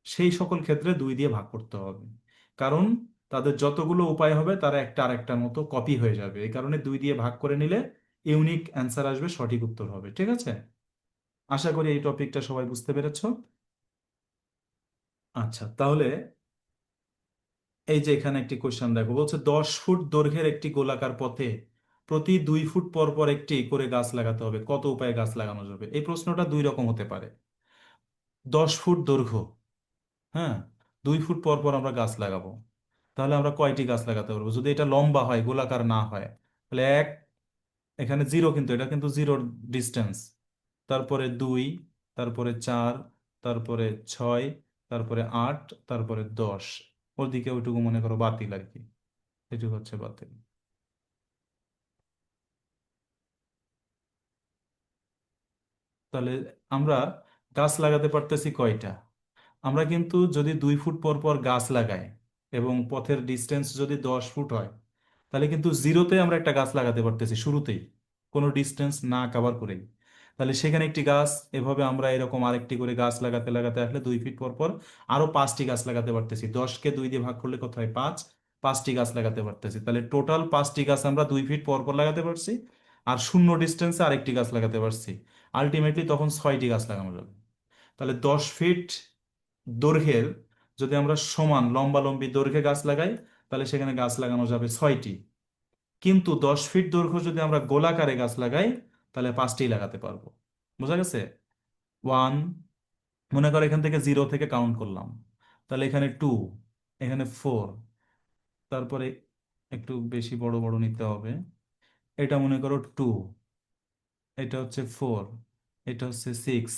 সেই সকল ক্ষেত্রে 2 দিয়ে ভাগ করতে হবে, কারণ তাদের যতগুলো উপায় হবে তারা একটা আরেকটার মতো কপি হয়ে যাবে। এই কারণে 2 দিয়ে ভাগ করে নিলে ইউনিক অ্যান্সার আসবে, সঠিক উত্তর হবে। ঠিক আছে, আশা করি এই টপিকটা সবাই বুঝতে পেরেছো। আচ্ছা, তাহলে এই যে এখানে একটি কোশ্চেন দেখো, বলছে 10 ফুট দৈর্ঘ্যের একটি গোলাকার পথে প্রতি 2 ফুট পর পর একটি করে গাছ লাগাতে হবে, কত উপায়ে গাছ লাগানো যাবে? এই প্রশ্নটা দুই রকম হতে পারে। 10 ফুট দৈর্ঘ্য, হ্যাঁ, 2 ফুট পর পর আমরা গাছ লাগাবো, তাহলে আমরা কয়টি গাছ লাগাতে পারবো? যদি এটা লম্বা হয়, গোলাকার না হয়, তাহলে এক, এখানে জিরো, কিন্তু এটা কিন্তু জিরোর ডিস্টেন্স, তারপরে 2, তারপরে 4, তারপরে 6, তারপরে 8, তারপরে 10, ওদিকে ওইটুকু মনে করো বাতিল আর কি, এটুকু হচ্ছে বাতিল। তাহলে আমরা গাছ লাগাতে পারতেছি কয়টা? আমরা কিন্তু যদি 2 ফুট পর পর গাছ লাগাই এবং পথের ডিস্টেন্স যদি 10 ফুট হয়, তাহলে কিন্তু জিরোতে আমরা একটা গাছ লাগাতে পারতেছি শুরুতেই, কোনো ডিস্টেন্স না কভার করেই। তাহলে সেখানে একটি গাছ, এভাবে আমরা এরকম আরেকটি করে গাছ লাগাতে লাগাতে আসলে 2 ফিট পর পর আরো 5টি গাছ লাগাতে পারতেছি। 10কে 2 দিয়ে ভাগ করলে কত হয়? 5, 5টি গাছ লাগাতে পারতেছি। তাহলে টোটাল 5টি গাছ আমরা 2 ফিট পর পর লাগাতে পারছি, আর শূন্য ডিস্টেন্সে আরেকটি গাছ লাগাতে পারছি। আলটিমেটলি তখন 6টি গাছ লাগানো যাবে। তাহলে 10 ফিট দৈর্ঘ্যের যদি আমরা সমান লম্বালম্বি দৈর্ঘ্যে গাছ লাগাই, তাহলে সেখানে গাছ লাগানো যাবে 6টি। কিন্তু 10 ফিট দৈর্ঘ্য যদি আমরা গোলাকারে গাছ লাগাই, তাহলে 5টি লাগাতে পারবো। বোঝা গেছে? 1, মনে করো এখান থেকে 0 থেকে কাউন্ট করলাম, তাহলে এখানে 2, এখানে 4, তারপরে একটু বেশি বড় বড় নিতে হবে, এটা মনে করো 2, এটা হচ্ছে 4, এটা হচ্ছে 6,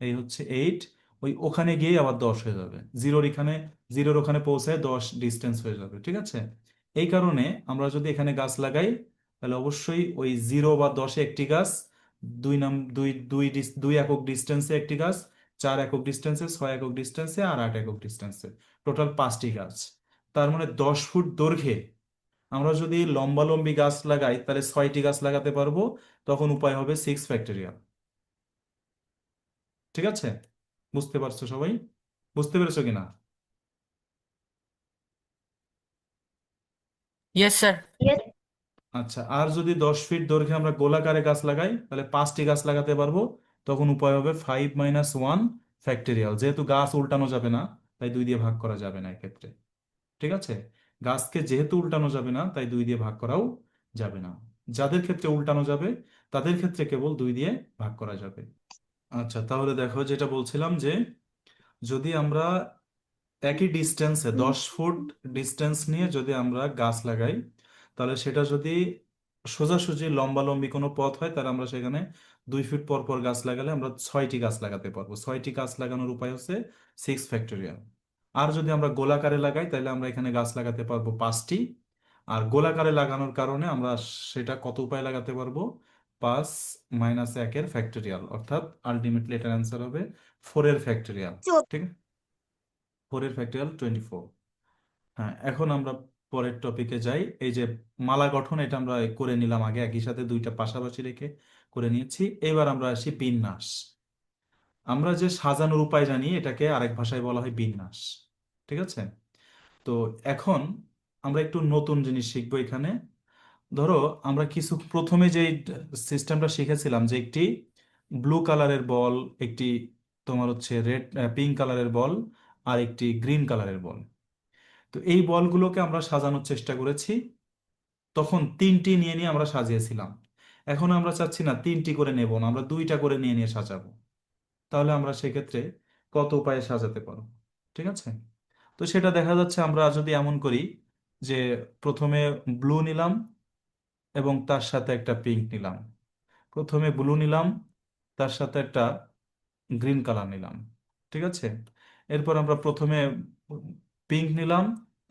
এই হচ্ছে 8, ওই ওখানে গিয়ে আবার 10 হয়ে যাবে, জিরোর ওখানে পৌঁছায় 10 ডিস্টেন্স হয়ে যাবে। ঠিক আছে, এই কারণে আমরা যদি এখানে গাছ লাগাই, তাহলে অবশ্যই ওই 0 বা 10-এ একটি গাছ, 2 একক ডিস্টেন্সে একটি গাছ, 4 একক ডিস্টেন্সে, 6 একক ডিস্টেন্সে, আর 8 একক ডিস্টেন্সে, টোটাল 5টি গাছ। তার মানে 10 ফুট দৈর্ঘ্যে আমরা যদি লম্বালম্বি গাছ লাগাই, তাহলে 6টি গাছ লাগাতে পারবো, তখন উপায় হবে 6 ফ্যাক্টরিয়াল। ঠিক আছে, বুঝতে পারছো সবাই? বুঝতে পেরেছো কিনা? Yes, sir. Yes. আচ্ছা, আর যদি 10 ফিট দৈর্ঘ্যে আমরা গোলাকারে গাছ লাগাই, তাহলে 5টি গাছ লাগাতে পারবো, তখন উপায় হবে 5 - 1 ফ্যাক্টরিয়াল। যেহেতু গাছ উল্টানো যাবে না, তাই 2 দিয়ে ভাগ করা যাবে না এক্ষেত্রে। ঠিক আছে, গাছকে যেহেতু উল্টানো যাবে না, তাই 2 দিয়ে ভাগ করাও যাবে না। যাদের ক্ষেত্রে উল্টানো যাবে, তাদের ক্ষেত্রে কেবল 2 দিয়ে ভাগ করা যাবে। আচ্ছা, তাহলে দেখো, যেটা বলছিলাম যে যদি আমরা একই ডিস্টেন্সে 10 ফুট ডিস্টেন্স নিয়ে যদি আমরা গাছ লাগাই, তাহলে সেটা যদি সোজাসুজি লম্বালম্বি কোনো পথ হয়, তাহলে আমরা সেখানে 2 ফিট পর পর গাছ লাগালে আমরা 6টি গাছ লাগাতে পারবো। 6টি গাছ লাগানোর উপায় হচ্ছে 6 ফ্যাক্টরিয়াল। আর যদি আমরা গোলাকারে লাগাই, তাহলে আমরা এখানে গাছ লাগাতে পারবো 5টি। আর গোলাকারে লাগানোর কারণে আমরা সেটা কত উপায় লাগাতে পারবো? 5 - 1-এর ফ্যাক্টরিয়াল, অর্থাৎ আলটিমেটলি এটার অ্যান্সার হবে 4-এর ফ্যাক্টরিয়াল। ঠিক আছে, 4-এর ফ্যাক্টরিয়াল 24। হ্যাঁ, এখন আমরা পরের টপিকে যাই। এই যে মালা গঠন, এটা আমরা করে নিলাম আগে, একই সাথে দুইটা পাশাপাশি রেখে করে নিয়েছি। এবার আমরা আসি বিন্যাস। আমরা যে সাজানোর উপায় জানি, এটাকে আরেক ভাষায় বলা হয় বিন্যাস। ঠিক আছে, তো এখন আমরা একটু নতুন জিনিস শিখবো এখানে। ধরো আমরা কিছু প্রথমে যে সিস্টেমটা শিখেছিলাম, যে একটি ব্লু কালারের বল, একটি তোমার হচ্ছে পিঙ্ক কালারের বল, আর একটি গ্রিন কালারের বল। তো এই বলগুলোকে আমরা সাজানোর চেষ্টা করেছি, তখন 3টি নিয়ে নিয়ে আমরা সাজিয়েছিলাম। এখন আমরা চাচ্ছি না 3টি করে নেব না, আমরা 2টা করে নিয়ে নিয়ে সাজাবো। তাহলে আমরা সেক্ষেত্রে কত উপায়ে সাজাতে পারবো? ঠিক আছে, তো সেটা দেখা যাচ্ছে আমরা যদি এমন করি যে প্রথমে ব্লু নিলাম এবং তার সাথে একটা পিঙ্ক নিলাম, প্রথমে ব্লু নিলাম, তার সাথে একটা গ্রিন কালার নিলাম। ঠিক আছে, এরপর আমরা প্রথমে পিঙ্ক নিলাম,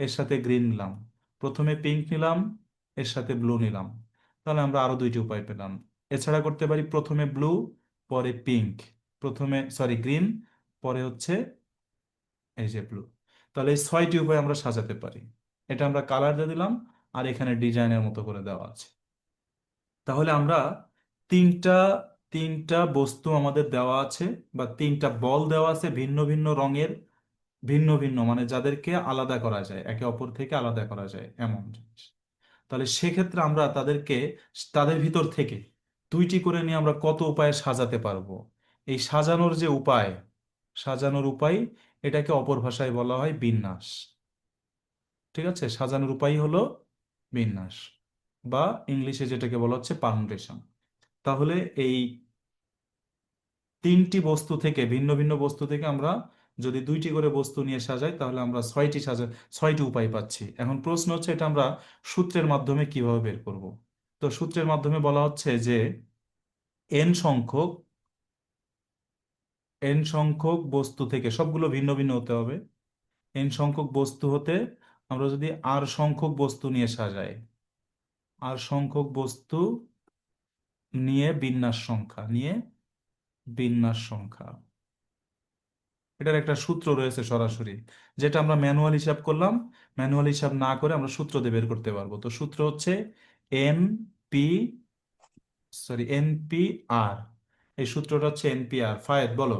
এর সাথে গ্রিন নিলাম, প্রথমে পিঙ্ক নিলাম, এর সাথে ব্লু নিলাম। তাহলে আমরা আরো 2টি উপায় পেলাম। এছাড়া করতে পারি প্রথমে ব্লু, পরে পিঙ্ক, প্রথমে সরি গ্রিন, পরে হচ্ছে এই যে ব্লু। তাহলে এই 6টি উপায় আমরা সাজাতে পারি। এটা আমরা কালার দিয়ে দিলাম, আর এখানে ডিজাইনের মতো করে দেওয়া আছে। তাহলে আমরা তিনটা তিনটা বস্তু আমাদের দেওয়া আছে, বা 3টা বল দেওয়া আছে ভিন্ন ভিন্ন রঙের, ভিন্ন ভিন্ন মানে যাদেরকে আলাদা করা যায়, একে অপর থেকে আলাদা করা যায় এমন জিনিস। তাহলে সেক্ষেত্রে আমরা তাদেরকে তাদের ভিতর থেকে দুইটি করে নিয়ে আমরা কত উপায়ে সাজাতে পারবো। এই সাজানোর যে উপায়, সাজানোর উপায়, এটাকে অপর ভাষায় বলা হয় বিন্যাস। ঠিক আছে, সাজানোর উপায় হলো বিন্যাস, বা ইংলিশে যেটাকে বলা হচ্ছে পারমুটেশন। তাহলে এই তিনটি বস্তু থেকে, ভিন্ন ভিন্ন বস্তু থেকে আমরা যদি দুইটি করে বস্তু নিয়ে সাজাই, তাহলে আমরা ছয়টি উপায় পাচ্ছি। এখন প্রশ্ন হচ্ছে এটা আমরা সূত্রের মাধ্যমে কিভাবে বের করব। তো সূত্রের মাধ্যমে বলা হচ্ছে যে এন সংখ্যক এন সংখ্যক বস্তু থেকে, সবগুলো ভিন্ন ভিন্ন হতে হবে, এন সংখ্যক বস্তু হতে আমরা যদি আর সংখ্যক বস্তু নিয়ে সাজাই, আর সংখ্যক বস্তু নিয়ে বিন্যাস সংখ্যা, এটার একটা সূত্র রয়েছে সরাসরি, যেটা আমরা ম্যানুয়াল হিসাব করলাম, ম্যানুয়াল হিসাব না করে আমরা সূত্র দিয়ে বের করতে পারবো। তো সূত্র হচ্ছে এন পি এনপি আর। এই সূত্রটা হচ্ছে এনপিআর। ফায়েদ বলো,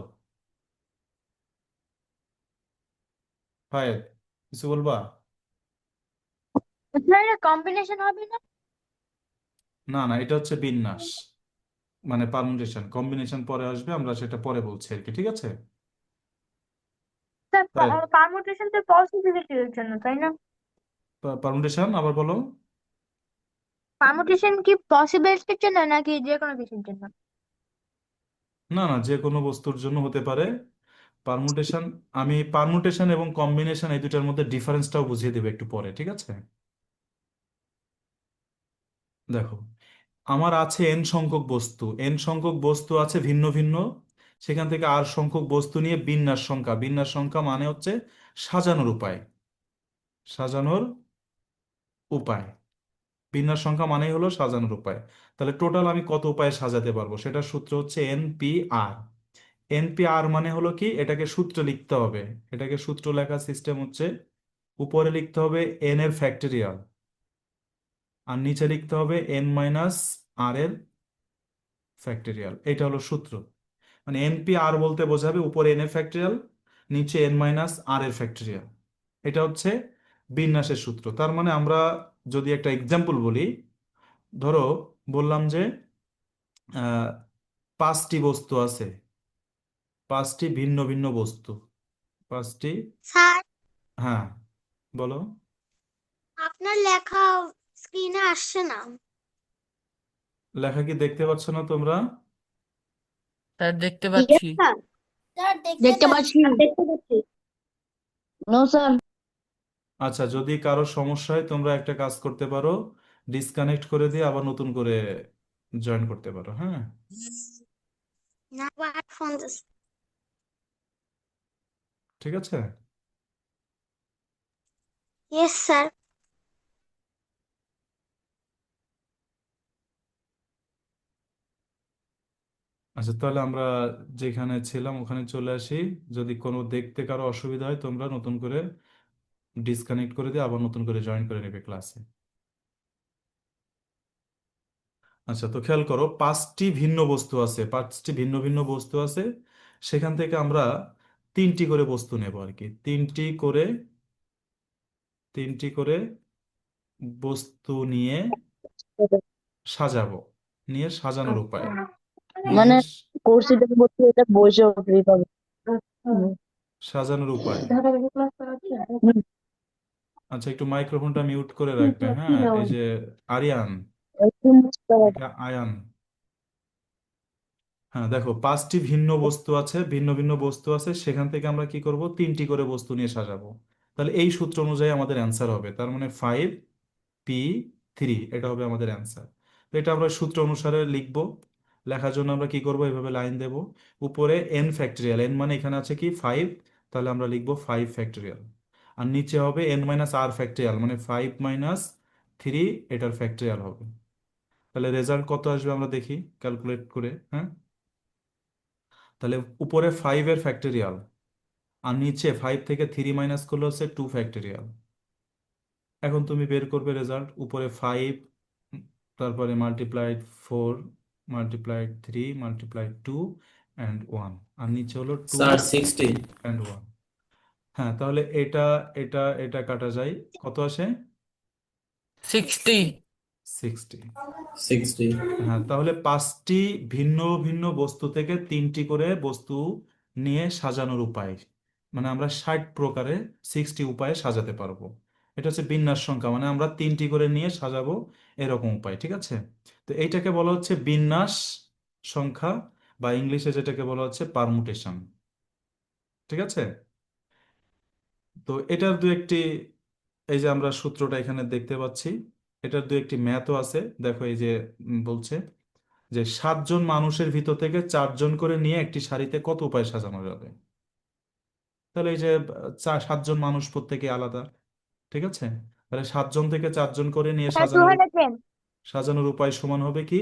ফায়েদ কিছু বলবা? স্যার এটা কম্বিনেশন হবে না? না না, এটা হচ্ছে বিন্যাস, মানে পারমুটেশন। কম্বিনেশন পরে আসবে, আমরা সেটা পরে বলছি আর কি, ঠিক আছে? স্যার ফায়েদ, পারমুটেশন তো পসিবিলিটির জন্য, তাই না? পারমুটেশন আবার বলো। পারমুটেশন কি পসিবিলিটির জন্য নাকি যে কোনো কিছুর জন্য? না না, যে কোনো বস্তুর জন্য হতে পারে পারমুটেশন। আমি পারমুটেশন এবং কম্বিনেশন এই দুটার মধ্যে ডিফারেন্সটাও বুঝিয়ে দেবো একটু পরে, ঠিক আছে? দেখো, আমার আছে এন সংখ্যক বস্তু আছে ভিন্ন ভিন্ন, সেখান থেকে আর সংখ্যক বস্তু নিয়ে বিন্যাস সংখ্যা মানে হচ্ছে সাজানোর উপায়, সাজানোর উপায়। বিন্যাস সংখ্যা মানেই হলো সাজানোর উপায়। তাহলে টোটাল আমি কত উপায়ে সাজাতে পারবো, সেটার সূত্র হচ্ছে এনপিআর। এনপিআর মানে হলো কি, এটাকে সূত্র লিখতে হবে। এটাকে সূত্র লেখার সিস্টেম হচ্ছে উপরে লিখতে হবে এন এর ফ্যাক্টরিয়াল, আর নিচে লিখতে হবে এন মাইনাস আর এর ফ্যাক্টরিয়াল। এটা হলো সূত্র। মানে এনপি আর বলতে বোঝাবে উপরে এন এর ফ্যাক্টরিয়াল, নিচে এন মাইনাস আর এর ফ্যাক্টরিয়াল। এটা হচ্ছে বিন্যাসের সূত্র। তার মানে আমরা যদি একটা এক্সাম্পল বলি, ধরো বললাম যে আহ, পাঁচটি বস্তু আছে, পাঁচটি ভিন্ন ভিন্ন বস্তু, পাঁচটি। স্যার, হ্যাঁ বলো। আপনার লেখা স্ক্রিনে আসছে না। লেখা কি দেখতে পাচ্ছ না তোমরা? স্যার দেখতে ইয়েস পাচ্ছি। স্যার, স্যার দেখতে পাচ্ছি। দেখতে পাচ্ছি। No sir. আচ্ছা, যদি কারো সমস্যা হয় তোমরা একটা কাজ করতে পারো, ডিসকানেক্ট করে দিয়ে আবার নতুন করে জয়েন করতে পারো, হ্যাঁ? না, আবার ফোন ঠিক আছে। Yes sir. আচ্ছা, তাহলে আমরা যেখানে ছিলাম ওখানে চলে আসি। যদি কোনো দেখতে কারো অসুবিধা হয় তোমরা নতুন করে ডিসকানেক্ট করে দিয়ে আবার নতুন করে জয়েন করে নেবে ক্লাসে। আচ্ছা, তো খেয়াল করো, পাঁচটি ভিন্ন ভিন্ন বস্তু আছে, সেখান থেকে আমরা তিনটি করে বস্তু নেব আর কি, তিনটি করে বস্তু নিয়ে সাজাবো, নিয়ে সাজানোর উপায়, মানে নিয়ে কোর্সে যেটা বলছি এটা বসে ফ্রি পাবে। সাজানোর উপায়। হুম। আচ্ছা, একটু মাইক্রোফোনটা মিউট করে রাখবে, হ্যাঁ? এই যে আরিয়ান, একটু মুছতে হবে। এটা আয়ান। হ্যাঁ দেখো, পাঁচটি ভিন্ন ভিন্ন বস্তু আছে, সেখান থেকে আমরা কি করব, তিনটি করে বস্তু নিয়ে সাজাবো। তাহলে এই সূত্র অনুযায়ী আমাদের অ্যান্সার হবে, তার মানে 5p3, এটা হবে আমাদের অ্যান্সার। তো এটা আমরা সূত্র অনুসারে লিখব। লেখার জন্য আমরা কি করব, এভাবে লাইন দেব, উপরে এন ফ্যাক্টরিয়াল, এন মানে এখানে আছে কি 5, তাহলে আমরা লিখবো 5 ফ্যাক্টরিয়াল, আর নিচে হবে এন মাইনাস আর ফ্যাক্টরিয়াল, মানে 5 - 3, এটার ফ্যাক্টরিয়াল হবে। তাহলে রেজাল্ট কত আসবে আমরা দেখি ক্যালকুলেট করে, হ্যাঁ? তাহলে উপরে 5 এর ফ্যাক্টরিয়াল, আর নিচে 5 থেকে 3 মাইনাস করলে হচ্ছে 2 ফ্যাক্টরিয়াল। এখন তুমি বের করবে রেজাল্ট, উপরে 5, তারপরে ×4, ×3, ×2 অ্যান্ড 1, আর নিচে হলো 2 স্যার 16। অ্যান্ড 1। হ্যাঁ, তাহলে এটা এটা এটা কাটা যায়, কত আসে? 60। 60। 60. হ্যাঁ, তাহলে 5টি ভিন্ন ভিন্ন বস্তু থেকে 3টি করে বস্তু নিয়ে সাজানোর উপায়, মানে আমরা 60 প্রকারে 60 উপায়ে সাজাতে পারবো। এটা হচ্ছে বিন্যাস সংখ্যা, মানে আমরা 3টি করে নিয়ে সাজাবো, এরকম উপায়। ঠিক আছে, তো এইটাকে বলা হচ্ছে বিন্যাস সংখ্যা, বা ইংলিশে যেটাকে বলা হচ্ছে পারমুটেশন। ঠিক আছে, তো এটার দু একটি, এই যে আমরা সূত্রটা এখানে দেখতে পাচ্ছি, এটার দু একটি ম্যাথও আছে। দেখো এই যে বলছে যে 7জন মানুষের ভিতর থেকে 4জন করে নিয়ে একটি সারিতে কত উপায়ে সাজানো যাবে। তাহলে এই যে 7জন মানুষ প্রত্যেকে আলাদা, ঠিক আছে, তাহলে 7জন থেকে 4জন করে নিয়ে স্যার সাজানোর 210। সাজানোর উপায় সমান হবে কি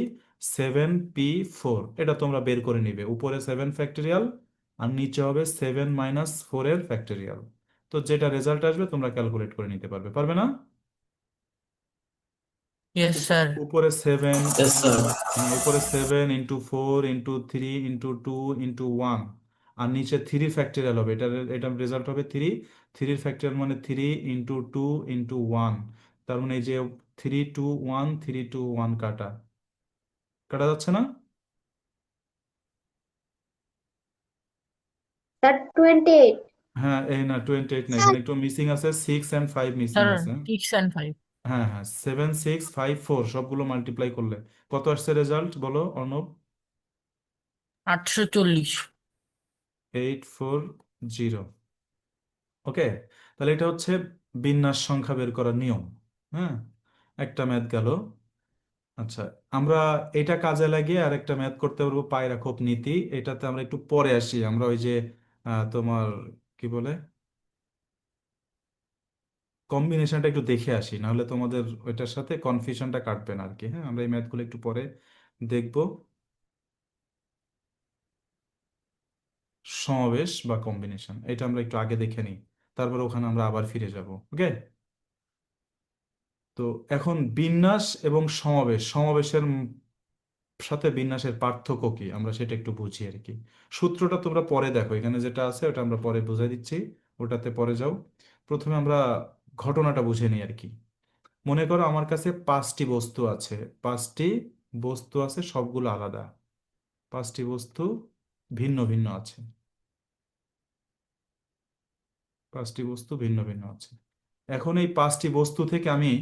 7p4। এটা তোমরা বের করে নিবে, উপরে 7 ফ্যাক্টরিয়াল আর নিচে হবে 7 - 4 এর ফ্যাক্টরিয়াল। তো যেটা রেজাল্ট আসবে তোমরা ক্যালকুলেট করে নিতে পারবে, পারবে না? Yes sir. উপরে 7, Yes, sir. হ্যাঁ উপরে 7 × 4 × 2 × 1, আর নিচে 3 ফ্যাক্টরিয়াল হবে। এটা রেজাল্ট হবে 3। 3 ফ্যাক্টরিয়াল মানে 3 × 2 × 1। তার মানে এই যে 3 2 1, 3 2 1 কাটা কাটা যাচ্ছে না? স্যার 28। হ্যাঁ, এই না 28 না, স্যার এখানে একটু মিসিং আছে, 6 and 5 মিসিং স্যার আছে। 6 and 5। হ্যাঁ হ্যাঁ, 7 6 5 4 সবগুলো মাল্টিপ্লাই করলে কত আসছে রেজাল্ট বলো অর্ণব? 840। 840। ওকে, তাহলে এটা হচ্ছে বিন্যাস সংখ্যা বের করার নিয়ম। হ্যাঁ, একটা ম্যাথ গেল। আচ্ছা, আমরা এটা কাজে লাগিয়ে আরেকটা ম্যাথ করতে পারবো, পায়রা খোপ নীতি। এটাতে আমরা একটু পরে আসি, আমরা ওই যে তোমার কি বলে কম্বিনেশনটা একটু দেখে আসি, নাহলে তোমাদের ওইটার সাথে কনফিউশনটা কাটবে না আর কি। হ্যাঁ, আমরা এই ম্যাথগুলো একটু পরে দেখবো, সমাবেশ বা কম্বিনেশন এটা আমরা একটু আগে দেখে নিই, তারপর ওখানে আমরা আবার ফিরে যাব। ওকে, তো এখন বিন্যাস এবং সমাবেশ, সমাবেশের সাথে বিন্যাসের পার্থক্য কি আমরা সেটা একটু বুঝি আর কি। সূত্রটা তোমরা পরে দেখো, এখানে যেটা আছে ওটা আমরা পরে বুঝাই দিচ্ছি, ওটাতে পরে যাও। প্রথমে আমরা ঘটনাটা বুঝে নিই আর কি। মনে করো আমার কাছে 5টি বস্তু আছে, 5টি বস্তু আছে, সবগুলো আলাদা, 5টি বস্তু ভিন্ন ভিন্ন আছে, 5টি বস্তু ভিন্ন ভিন্ন আছে। এখন এই 5টি বস্তু থেকে আমি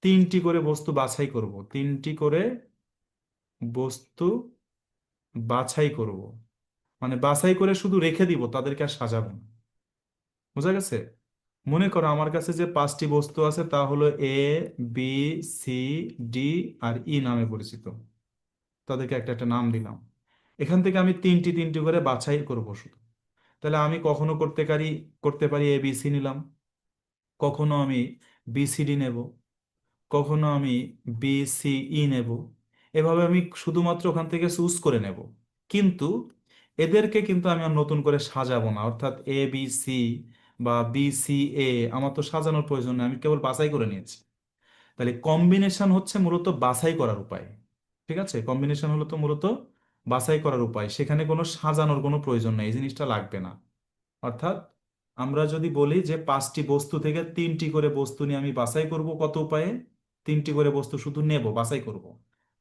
3টি করে বস্তু বাছাই করব, 3টি করে বস্তু বাছাই করব, মানে বাছাই করে শুধু রেখে দিব, তাদেরকে আর সাজাবো না। বোঝা গেছে? মনে করো আমার কাছে যে 5টি বস্তু আছে তা হলো A B C D আর ই নামে পরিচিত, তাদেরকে একটা একটা নাম দিলাম। এখান থেকে আমি 3টি 3টি করে বাছাই করব শুধু। তাহলে আমি কখনো করতে পারি ABC নিলাম, কখনো আমি BCD নেব, কখনো আমি BCE নেব। এভাবে আমি শুধুমাত্র ওখান থেকে চুজ করে নেব, কিন্তু এদেরকে কিন্তু আমি আর নতুন করে সাজাবো না। অর্থাৎ ABC বা BCA আমার তো সাজানোর প্রয়োজন নেই, আমি কেবল বাছাই করে নিয়েছি। তাহলে কম্বিনেশন হচ্ছে মূলত বাছাই করার উপায়। ঠিক আছে, কম্বিনেশন হলো তো মূলত বাছাই করার উপায়, সেখানে কোনো সাজানোর কোনো প্রয়োজন নেই, এই জিনিসটা লাগবে না। অর্থাৎ আমরা যদি বলি যে 5টি বস্তু থেকে 3টি করে বস্তু নিয়ে আমি বাছাই করব, কত উপায়ে 3টি করে বস্তু শুধু নেব, বাছাই করব।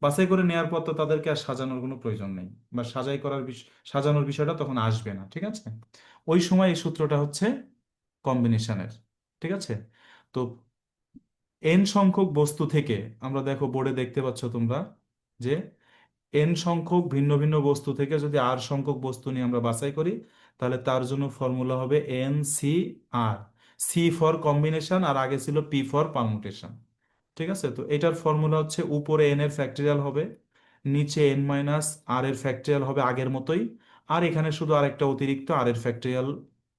বাছাই করে নেওয়ার পর তো তাদেরকে আর সাজানোর কোনো প্রয়োজন নেই, বা সাজানোর বিষয়টা তখন আসবে না। ঠিক আছে, ওই সময় এই সূত্রটা হচ্ছে কম্বিনেশনের। ঠিক আছে, তো এন সংখ্যক বস্তু থেকে আমরা, দেখো বোর্ডে দেখতে পাচ্ছ তোমরা যে এন সংখ্যক ভিন্ন ভিন্ন বস্তু থেকে যদি আর সংখ্যক বস্তু নিয়ে আমরা বাছাই করি, তাহলে তার জন্য ফর্মুলা হবে NCR। সি ফর কম্বিনেশন আর আগে ছিল পি ফর পারমুটেশন। ঠিক আছে, তো এটার ফর্মুলা হচ্ছে উপরে এন এর ফ্যাক্টরিয়াল হবে, নিচে N - R এর ফ্যাক্টরিয়াল হবে আগের মতোই, আর এখানে শুধু আরেকটা অতিরিক্ত আর এর ফ্যাক্টরিয়াল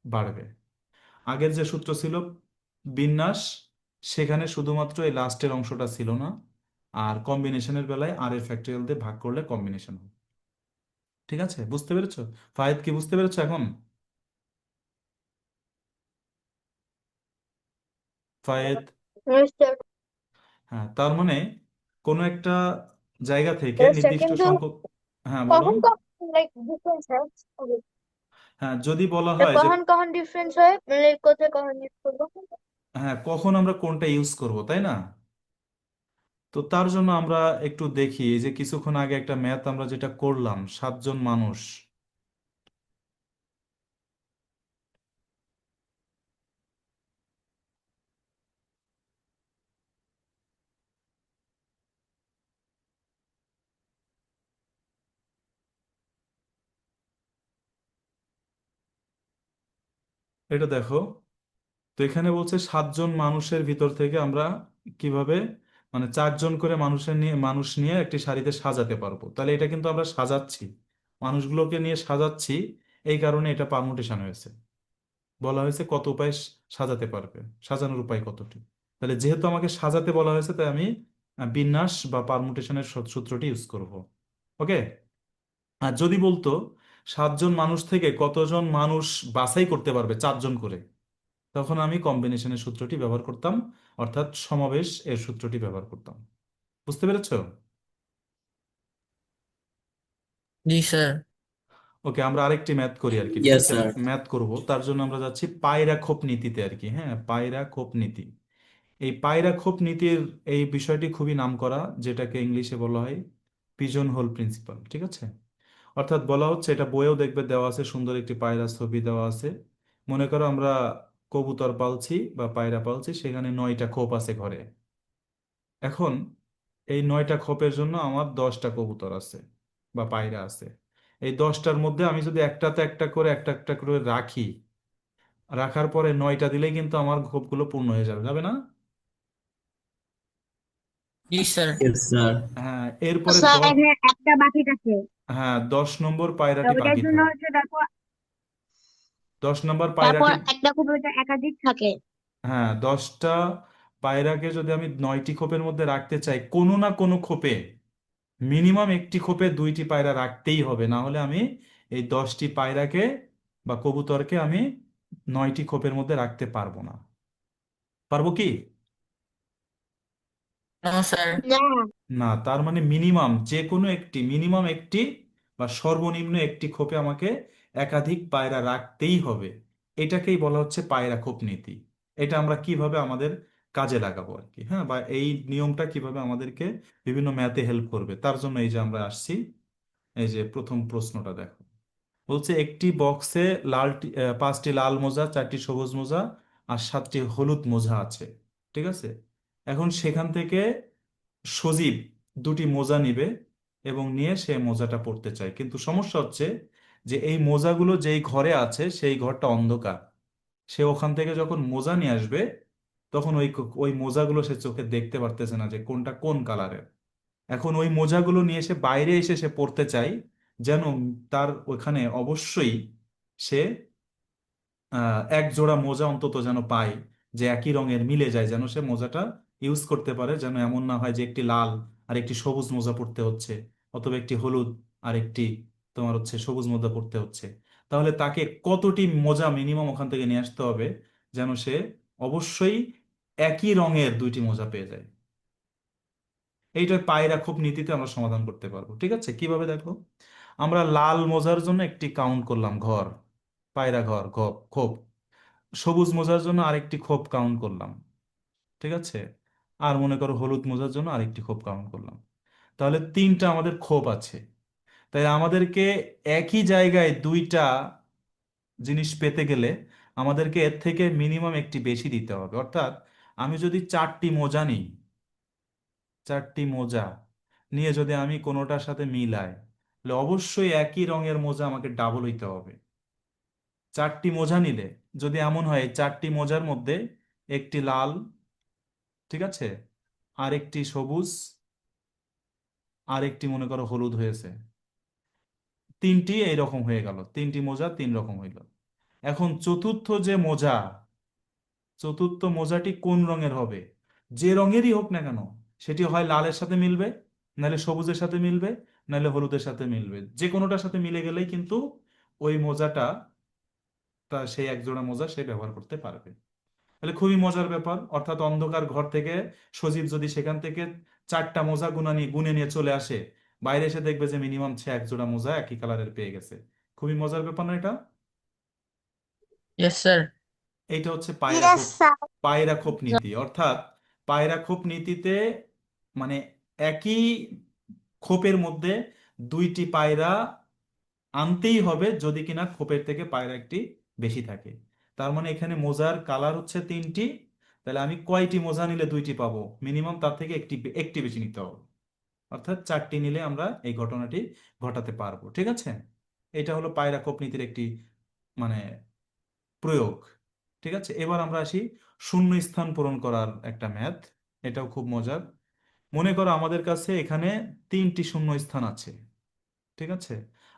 বাড়বে। আগের যে সূত্র ছিল বিন্যাস, সেখানে শুধুমাত্র এই লাস্টের অংশটা ছিল না, আর কম্বিনেশনের বেলায় আর এর ফ্যাক্টরিয়াল দিয়ে ভাগ করলে কম্বিনেশন হবে। ঠিক আছে, বুঝতে পেরেছো? ফায়েদ, কি বুঝতে পেরেছো এখন? ফায়েদ? Yes, sir. হ্যাঁ, তার মানে কোনো একটা জায়গা থেকে Yes, sir. নির্দিষ্ট কিন্তু সংখ্যক, হ্যাঁ বলো। কখন কখন লাইক ডিফারেন্স হবে? হ্যাঁ, যদি বলা তো হয় যে কখন কখন ডিফারেন্স হয়, মানে কোথায় কখন ইউজ করবো? হ্যাঁ কখন আমরা কোনটা ইউজ করব, তাই না? তো তার জন্য আমরা একটু দেখি, এই যে কিছুক্ষণ আগে একটা ম্যাথ আমরা যেটা করলাম, 7 জন মানুষ। এটা দেখো, তো এখানে বলছে 7 জন মানুষের ভিতর থেকে আমরা কিভাবে, মানে 4 জন করে মানুষ নিয়ে একটি সারিতে সাজাতে পারবো। তাহলে এটা কিন্তু আমরা সাজাচ্ছি, মানুষগুলোকে নিয়ে সাজাচ্ছি, এই কারণে এটা পারমুটেশন হয়েছে। বলা হয়েছে কত উপায়ে সাজাতে পারবে, সাজানোর উপায় কতটি। তাহলে যেহেতু আমাকে সাজাতে বলা হয়েছে, তাই আমি বিন্যাস বা পারমুটেশনের সূত্রটি ইউজ করব। ওকে। আর যদি বলতো 7 জন মানুষ থেকে কতজন মানুষ বাছাই করতে পারবে, 4 জন করে, তখন আমি কম্বিনেশনের সূত্রটি ব্যবহার করতাম, অর্থাৎ সমাবেশ এর সূত্রটি ব্যবহার করতাম। বুঝতে পেরেছো? জি স্যার। ওকে, আমরা আরেকটি ম্যাথ করি আর কি, ঠিক Yes, আছে? sir. ম্যাথ করব, তার জন্য আমরা যাচ্ছি পায়রা খোপ নীতিতে আর কি। হ্যাঁ, পায়রা খোপ নীতি। এই পায়রা খোপ নীতির এই বিষয়টি খুবই নামকরা, যেটাকে ইংলিশে বলা হয় পিজন হোল প্রিন্সিপাল। ঠিক আছে? অর্থাৎ বলা হচ্ছে, এটা বইয়েও দেখবে দেওয়া আছে, সুন্দর একটি পায়রা ছবি দেওয়া আছে। মনে করো আমরা কবুতর পালছি বা পায়রা পালছি, সেখানে 9টা খোপ আছে ঘরে। এখন এই 9টা খোপের জন্য আমার 10টা কবুতর আছে বা পায়রা আছে। এই 10টার মধ্যে আমি যদি একটাতে একটা একটা করে রাখি, রাখার পরে 9টা দিলেই কিন্তু আমার খোপগুলো পূর্ণ হয়ে যাবে, যাবে না? জি স্যার। Yes, sir. হ্যাঁ, এরপরে স্যার দশ, এখানে একটা বাকি থাকে, হ্যাঁ 10 নম্বর তো পায়রাটি ওটার বাকি জন্য থাকে। হচ্ছে দেখো, 10 নম্বর তারপর পায়রাটি, একটা খুব একাধিক থাকে। হ্যাঁ 10টা পায়রাকে যদি আমি 9টি খোপের মধ্যে রাখতে চাই, কোনো না কোনো খোপে, মিনিমাম একটি খোপে 2টি পায়রা রাখতেই হবে, না হলে আমি এই 10টি পায়রাকে বা কবুতরকে আমি 9টি খোপের মধ্যে রাখতে পারবো না। পারবো কি? No sir. না, না, তার মানে মিনিমাম একটি বা সর্বনিম্ন একটি খোপে আমাকে একাধিক পায়রা রাখতেই হবে। এটাকেই বলা হচ্ছে পায়রা খোপ নীতি। এটা আমরা কিভাবে আমাদের কাজে লাগাবো আর কি, হ্যাঁ, বা এই নিয়মটা কিভাবে আমাদেরকে বিভিন্ন ম্যাথে হেল্প করবে, তার জন্য এই যে আমরা আসছি। এই যে প্রথম প্রশ্নটা দেখো, বলছে একটি বক্সে 5টি লাল মোজা, 4টি সবুজ মোজা আর 7টি হলুদ মোজা আছে। ঠিক আছে? এখন সেখান থেকে সজীব 2টি মোজা নিবে এবং নিয়ে সে মোজাটা পরতে চায়, কিন্তু সমস্যা হচ্ছে যে এই মোজাগুলো যেই ঘরে আছে সেই ঘরটা অন্ধকার। সে ওখান থেকে যখন মোজা নিয়ে আসবে, তখন ওই মোজাগুলো সে চোখে দেখতে পারতেছে না যে কোনটা কোন কালারের। এখন ওই মোজাগুলো নিয়ে সে বাইরে এসে সে পড়তে চায়, যেন তার ওখানে অবশ্যই সে এক জোড়া মোজা অন্তত যেন পায়, যে একই রঙের মিলে যায়, যেন সে মোজাটা ইউজ করতে পারে, যেন এমন না হয় যে একটি লাল আর একটি সবুজ মোজা পড়তে হচ্ছে, অথবা একটি হলুদ আর একটি তোমার হচ্ছে সবুজ মোজা পড়তে হচ্ছে। তাহলে তাকে কতটি মোজা মিনিমাম ওখান থেকে নিয়ে আসতে হবে, যেন সে অবশ্যই একই রঙের 2টি মোজা পেয়ে যায়। এইটা পায়রা খোপ নীতিতে আমরা সমাধান করতে পারবো। ঠিক আছে? কিভাবে দেখো, আমরা লাল মোজার জন্য একটি কাউন্ট করলাম ঘর, পায়রা ঘর খোপ। সবুজ মোজার জন্য আরেকটি খোপ কাউন্ট করলাম। ঠিক আছে? আর মনে করো হলুদ মোজার জন্য আরেকটি খোপ কাউন্ট করলাম। তাহলে 3টা আমাদের খোপ আছে। তাই আমাদেরকে একই জায়গায় 2টা জিনিস পেতে গেলে আমাদেরকে এর থেকে মিনিমাম একটি বেশি দিতে হবে। অর্থাৎ আমি যদি 4টি মোজা নিই, 4টি মোজা নিয়ে যদি আমি কোনোটার সাথে মিলাই, তাহলে অবশ্যই একই রঙের মোজা আমাকে ডাবল হইতে হবে। 4টি মোজা নিলে যদি এমন হয় 4টি মোজার মধ্যে একটি লাল, ঠিক আছে, আর একটি সবুজ, আর একটি মনে করো হলুদ হয়েছে, 3টি এইরকম হয়ে গেল, 3টি মোজা 3 রকম হইল। এখন চতুর্থ মোজাটি কোন রঙের হবে? যে রঙেরই হোক না কেন, সেটি হয় লালের সাথে মিলবে, নাহলে সবুজের সাথে মিলবে, নাহলে হলুদের সাথে মিলবে। যে কোনোটার সাথে মিলে গেলেই কিন্তু ওই মোজাটা, সেই এক জোড়া মোজা সে ব্যবহার করতে পারবে। তাহলে খুবই মজার ব্যাপার। অর্থাৎ অন্ধকার ঘর থেকে সজীব যদি সেখান থেকে 4টা মোজা গুনে নিয়ে চলে আসে, বাইরে এসে দেখবে যে মিনিমাম সে এক জোড়া মোজা একই কালারের পেয়ে গেছে। খুবই মজার ব্যাপার না এটা? Yes, sir. এইটা হচ্ছে Yes, sir. পায়রা খোপ নীতি, অর্থাৎ পায়রা খোপ নীতিতে মানে একই খোপের মধ্যে দুইটি পায়রা আনতেই হবে যদি কিনা খোপের থেকে পায়রা একটি বেশি থাকে। তার মানে এখানে মোজার কালার হচ্ছে তিনটি, তাহলে আমি কয়টি মোজা নিলে দুইটি পাবো? মিনিমাম তার থেকে একটি একটি বেশি নিতে হবে, অর্থাৎ চারটি নিলে আমরা এই ঘটনাটি ঘটাতে পারবো। ঠিক আছে, এটা হলো পায়রা খোপ নীতির একটি মানে প্রয়োগ। ঠিক আছে, এবার আমরা আসি শূন্য স্থান পূরণ করার একটা ম্যাথ। এটাও খুব মজার। মনে করো আমাদের কাছে এখানে তিনটি শূন্য স্থান আছে। ঠিক আছে,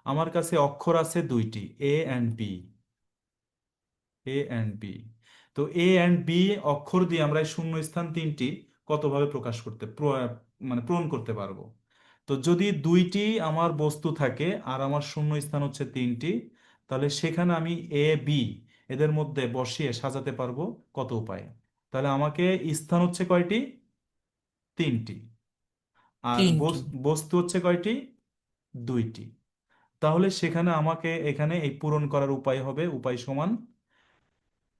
আমার কাছে অক্ষর আছে দুইটি, A and B. A and B, তো এ অ্যান্ড বি অক্ষর দিয়ে আমরা এই শূন্য স্থান তিনটি কতভাবে প্রকাশ করতে মানে পূরণ করতে পারবো? তো যদি দুইটি আমার বস্তু থাকে আর আমার শূন্য স্থান হচ্ছে তিনটি, তাহলে সেখানে আমি এ বি এদের মধ্যে বসিয়ে সাজাতে পারবো কত উপায়ে? তাহলে আমাকে স্থান হচ্ছে কয়টি? তিনটি। আর তিনটি। বস্তু হচ্ছে কয়টি? দুইটি। তাহলে সেখানে আমাকে এখানে এই পূরণ করার উপায় হবে, উপায় সমান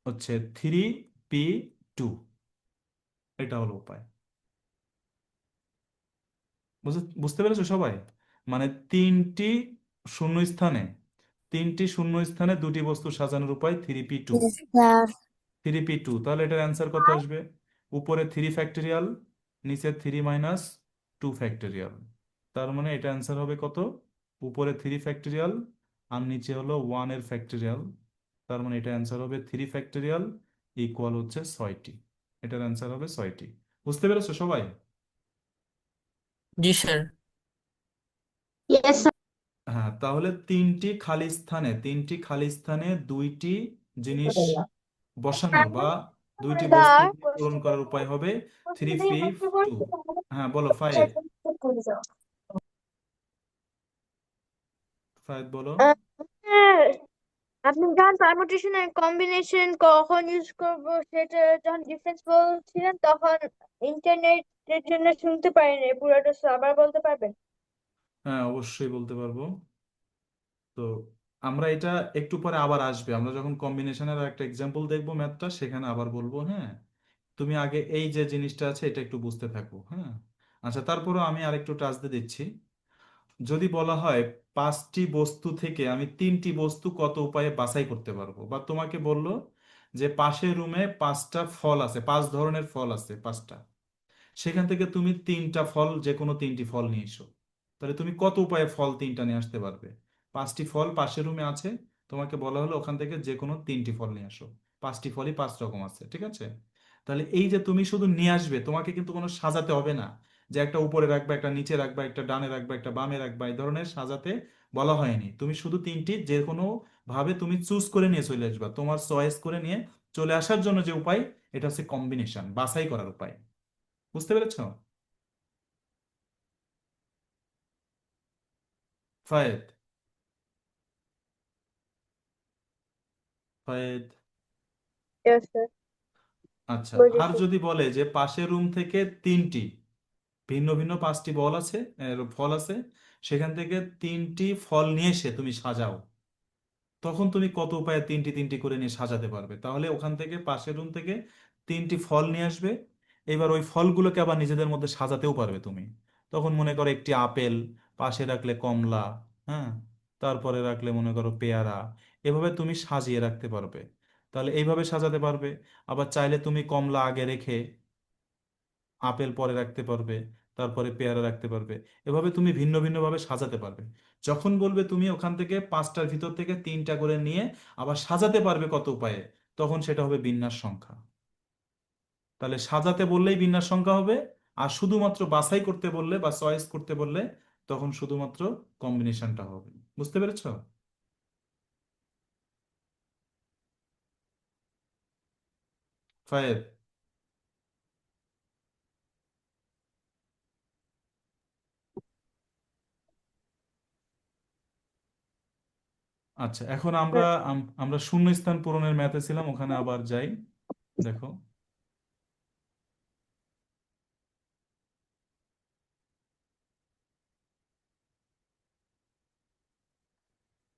হচ্ছে 3p2। এটা হলো উপায়। বুঝতে পেরেছো সবাই? মানে শূন্যস্থানে তিনটি শূন্যস্থানে দুটি বস্তু সাজানোর উপায় 3p2। Yes, sir. 3p2, তাহলে এটার অ্যান্সার কত আসবে? উপরে 3 ফ্যাক্টরিয়াল, নিচে 3 - 2 ফ্যাক্টরিয়াল। তার মানে এটা অ্যান্সার হবে কত? উপরে 3 ফ্যাক্টরিয়াল আর নিচে হলো 1 এর ফ্যাক্টরিয়াল। তার মানে এটা অ্যান্সার হবে 3 ফ্যাক্টরিয়াল ইকুয়াল হচ্ছে 6টি। এটার অ্যান্সার হবে 6টি। বুঝতে পেরেছো সবাই? জি স্যার। Yes, sir. হ্যাঁ, তাহলে তিনটি খালি স্থানে দুইটি জিনিস বসানোর বা দুইটি বস্তু স্যার, দিয়ে পূরণ করার উপায় হবে 3p2। হ্যাঁ বলো ফায়েদ। ফায়েদ বলো। হ্যাঁ, আপনি যখন পারমুটেশনের কম্বিনেশন কখন ইউজ করব সেটা যখন ডিফারেন্স বলছিলেন তখন ইন্টারনেটের জন্য শুনতে পারিনি পুরোটা, আবার বলতে পারবেন? হ্যাঁ, অবশ্যই বলতে পারবো। তো আমরা এটা একটু পরে আবার আসবে, আমরা যখন কম্বিনেশনের একটা এক্সাম্পল দেখবো ম্যাথটা, সেখানে আবার বলবো। হ্যাঁ, তুমি আগে এই যে জিনিসটা আছে এটা একটু বুঝতে থাকো। হ্যাঁ, আচ্ছা, তারপরে আমি আরেকটু টাচ দিয়ে দিচ্ছি। যদি বলা হয় 5টি বস্তু থেকে আমি 3টি বস্তু কত উপায়ে বাছাই করতে পারবো, বা তোমাকে বললো যে পাশের রুমে 5টা ফল আছে, 5 ধরনের ফল আছে 5টা, সেখান থেকে তুমি 3টা ফল, যে কোনো 3টি ফল নিয়ে এসো, তাহলে তুমি কত উপায়ে ফল 3টা নিয়ে আসতে পারবে? 5টি ফল পাশের রুমে আছে, তোমাকে বলা হলো ওখান থেকে যে কোনো 3টি ফল নিয়ে আসো। 5টি ফলই 5 রকম আছে। ঠিক আছে, তাহলে এই যে তুমি শুধু নিয়ে আসবে, তোমাকে কিন্তু কোনো সাজাতে হবে না, যে একটা উপরে রাখবা, একটা নিচে রাখবা, একটা ডানে রাখবা, একটা বামে রাখবা, এই ধরনের সাজাতে বলা হয়নি। তুমি শুধু 3টি যে কোনো ভাবে তুমি চুজ করে নিয়ে চলে আসবা, তোমার চয়েস করে নিয়ে চলে আসার জন্য যে উপায়, এটা হচ্ছে কম্বিনেশন, বাছাই করার উপায়। বুঝতে পেরেছো ফায়েদ? Fayed, Yes, sir. আচ্ছা। আর বুঝেছি। যদি বলে যে পাশের রুম থেকে 3টি ভিন্ন ভিন্ন 5টি বল আছে, ফল আছে, সেখান থেকে 3টি ফল নিয়ে এসে তুমি সাজাও, তখন তুমি কত উপায়ে 3টি করে নিয়ে সাজাতে পারবে? তাহলে ওখান থেকে পাশের রুম থেকে 3টি ফল নিয়ে আসবে, এবার ওই ফলগুলোকে আবার নিজেদের মধ্যে সাজাতেও পারবে তুমি। তখন মনে করো একটি আপেল, পাশে রাখলে কমলা, হ্যাঁ, তারপরে রাখলে মনে করো পেয়ারা, এভাবে তুমি সাজিয়ে রাখতে পারবে। তাহলে এইভাবে সাজাতে পারবে। আবার চাইলে তুমি কমলা আগে রেখে আপেল পরে রাখতে পারবে, তারপরে পেয়ারা রাখতে পারবে। এভাবে তুমি ভিন্ন ভিন্ন ভাবে সাজাতে পারবে। যখন বলবে তুমি ওখান থেকে 5টার ভিতর থেকে 3টা করে নিয়ে আবার সাজাতে পারবে কত উপায়ে, তখন সেটা হবে বিন্যাস সংখ্যা। তাহলে সাজাতে বললেই বিন্যাস সংখ্যা হবে, আর শুধুমাত্র বাছাই করতে বললে বা চয়েস করতে বললে তখন শুধুমাত্র কম্বিনেশনটা হবে। বুঝতে পেরেছো ফায়েদ? আচ্ছা, এখন আমরা শূন্যস্থান পূরণের ম্যাথে ছিলাম, ওখানে আবার যাই। দেখো,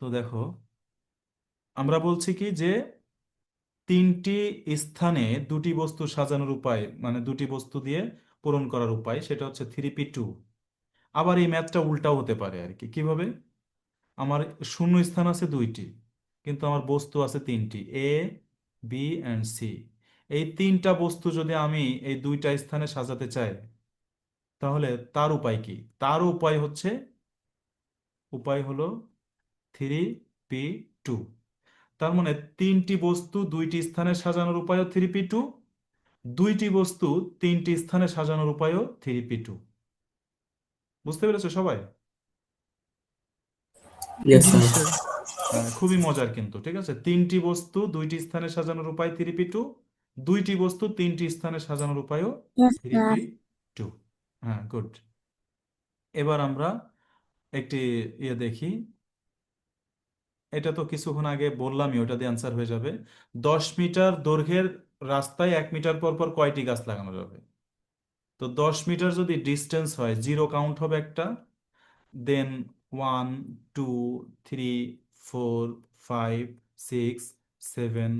তো দেখো আমরা বলছি কি যে তিনটি স্থানে দুটি বস্তু সাজানোর উপায়, মানে দুটি বস্তু দিয়ে পূরণ করার উপায়, সেটা হচ্ছে 3p2। আবার এই ম্যাথটা উল্টাও হতে পারে আর কি। কিভাবে? আমার শূন্য স্থান আছে দুইটি, কিন্তু আমার বস্তু আছে তিনটি, এ, বি অ্যান্ড সি। এই তিনটা বস্তু যদি আমি এই দুইটা স্থানে সাজাতে চাই, তাহলে তার উপায় কি? তার উপায় হলো 3p2। তার মানে তিনটি বস্তু দুইটি স্থানে সাজানোর উপায়ও 3p2, দুইটি বস্তু তিনটি স্থানে সাজানোর উপায়ও 3p2। বুঝতে পেরেছো সবাই? Yes, জি sir. স্যার। খুবই মজার কিন্তু, ঠিক আছে? তিনটি বস্তু দুইটি স্থানে সাজানোর উপায় 3p2, দুইটি বস্তু তিনটি স্থানে সাজানোর উপায়ও Yes, sir. 3p2। হ্যাঁ, গুড। এবার আমরা একটি দেখি। এটা তো কিছুক্ষণ আগে বললামই, ওটা দিয়ে অ্যান্সার হয়ে যাবে। 10 মিটার দৈর্ঘ্যের রাস্তায় 1 মিটার পর পর কয়টি গাছ লাগানো যাবে? তো 10 মিটার যদি ডিস্টেন্স হয়, জিরো কাউন্ট হবে একটা, দেন 1 2 3 4 5 6 7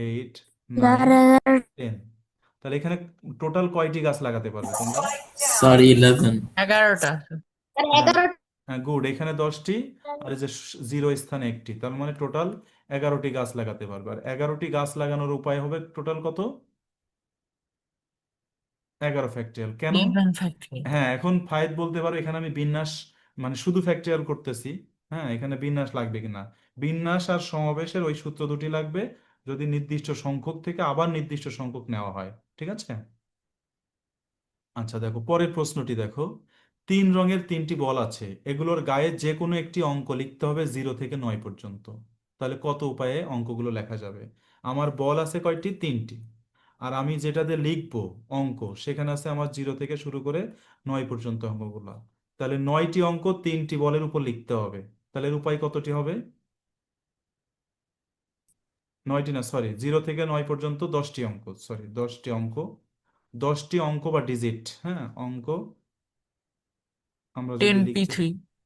8 9 10। তাহলে এখানে টোটাল কয়টি গাছ লাগাতে পারবে তোমরা? Sir, 11. 11টা। হ্যাঁ, হ্যাঁ, গুড। এখানে 10টি, আর এই যে জিরো স্থানে একটি, তার মানে টোটাল 11টি গাছ লাগাতে পারবে। আর 11টি গাছ লাগানোর উপায় হবে টোটাল কত? 11 ফ্যাক্টরিয়াল। কেন? Even factory. হ্যাঁ, এখন ফায়েদ বলতে পারো এখানে আমি বিন্যাস, মানে শুধু ফ্যাক্টরিয়াল করতেছি। হ্যাঁ, এখানে বিন্যাস লাগবে কিনা? বিন্যাস আর সমাবেশের ওই সূত্র দুটি লাগবে, যদি নির্দিষ্ট সংখ্যক থেকে আবার নির্দিষ্ট সংখ্যক নেওয়া হয়। ঠিক আছে? আচ্ছা, দেখো পরের প্রশ্নটি দেখো। 3 রঙের 3টি বল আছে, এগুলোর গায়ে যে কোনো একটি অঙ্ক লিখতে হবে 0 থেকে 9 পর্যন্ত। তাহলে কত উপায়ে অঙ্কগুলো লেখা যাবে? আমার বল আছে কয়টি? 3টি। আর আমি যেটাতে লিখবো অঙ্ক, সেখানে আছে আমার 0 থেকে শুরু করে 9 পর্যন্ত অঙ্কগুলো। তাহলে 9টি অঙ্ক 3টি বলের উপর লিখতে হবে। তাহলে এর উপায় কতটি হবে? 9টি না, সরি, 0 থেকে 9 পর্যন্ত 10টি অঙ্ক, সরি 10টি অঙ্ক, 10টি অঙ্ক বা ডিজিট, হ্যাঁ, অঙ্ক আমরা যদি লিখতে, 10p3।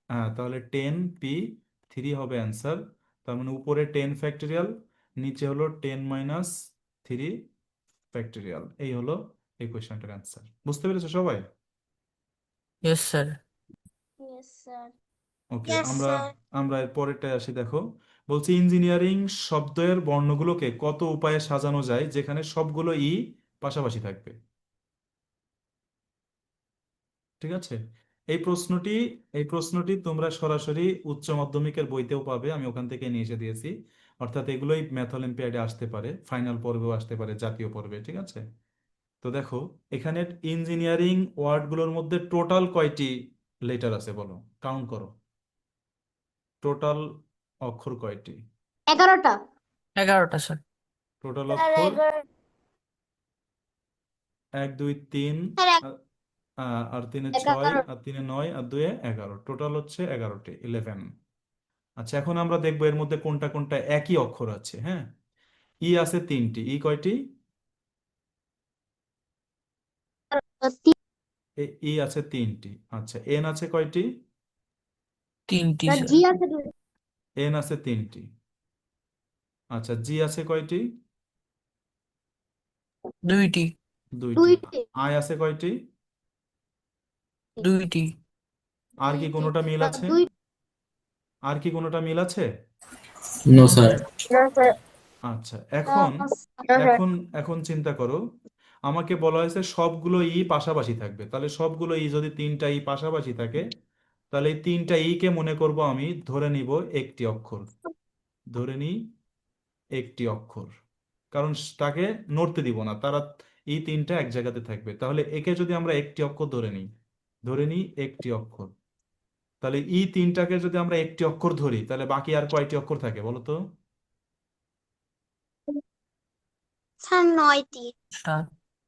হ্যাঁ, তাহলে 10p3 হবে অ্যান্সার। তার মানে উপরে 10 ফ্যাক্টরিয়াল, নিচে হলো 10 - 3 ফ্যাক্টরিয়াল। এই হলো এই কোয়েশ্চনটার অ্যান্সার। বুঝতে পেরেছো সবাই? Yes sir. Yes, sir. ওকে, Yes, আমরা sir. আমরা এর পরেরটায় আসি। দেখো, বলছি ইঞ্জিনিয়ারিং শব্দের বর্ণগুলোকে কত উপায়ে সাজানো যায় যেখানে সবগুলো পাশাপাশি থাকবে? ঠিক আছে? এই প্রশ্নটি এই প্রশ্নটি তোমরা সরাসরি উচ্চ মাধ্যমিকের বইতেও পাবে, আমি ওখান থেকে নিয়ে এসে দিয়েছি। অর্থাৎ এগুলোই ম্যাথ অলিম্পিয়াডে আসতে পারে, ফাইনাল পর্বেও আসতে পারে, জাতীয় পর্বে। ঠিক আছে? তো দেখো, এখানে ইঞ্জিনিয়ারিং ওয়ার্ডগুলোর মধ্যে টোটাল কয়টি লেটার আছে বলো, কাউন্ট করো। টোটাল অক্ষর কয়টি? 11টা। 11টা স্যার। টোটাল Sir, অক্ষর 11 1 2 3, sir, আর 3 6, 11 আর 3 9, আর 2 11, টোটাল হচ্ছে 11টি, 11। আচ্ছা, এখন আমরা দেখবো এর মধ্যে কোনটা কোনটা একই অক্ষর আছে। হ্যাঁ, আছে 3টি। কয়টি? আছে 3টি। আচ্ছা, এন আছে কয়টি? 3টি sir, স্যার। G আছে 2। এন আছে 3টি। আচ্ছা, জি আছে কয়টি? 2টি। 2টি। 2টি। আই আছে কয়টি? 2টি। আর কি 2টি। কোনোটা মিল আছে? 2। আর কি কোনোটা মিল আছে? No, sir. No, sir. আচ্ছা, এখন No, sir. এখন এখন চিন্তা করো, আমাকে বলা হয়েছে সবগুলো পাশাপাশি থাকবে। তাহলে সবগুলো যদি 3টা পাশাপাশি থাকে, তাহলে এই 3টা কে মনে করব আমি, ধরে নিব একটি অক্ষর, ধরে নিই একটি অক্ষর, কারণ তাকে নড়তে দিব না, তারা 3টা এক জায়গাতে থাকবে। তাহলে একে যদি আমরা একটি অক্ষর ধরে নিই একটি অক্ষর, তাহলে 3টাকে যদি আমরা একটি অক্ষর ধরি, তাহলে বাকি আর কয়টি অক্ষর থাকে বলো তো? Sir, 9টি। স্যার।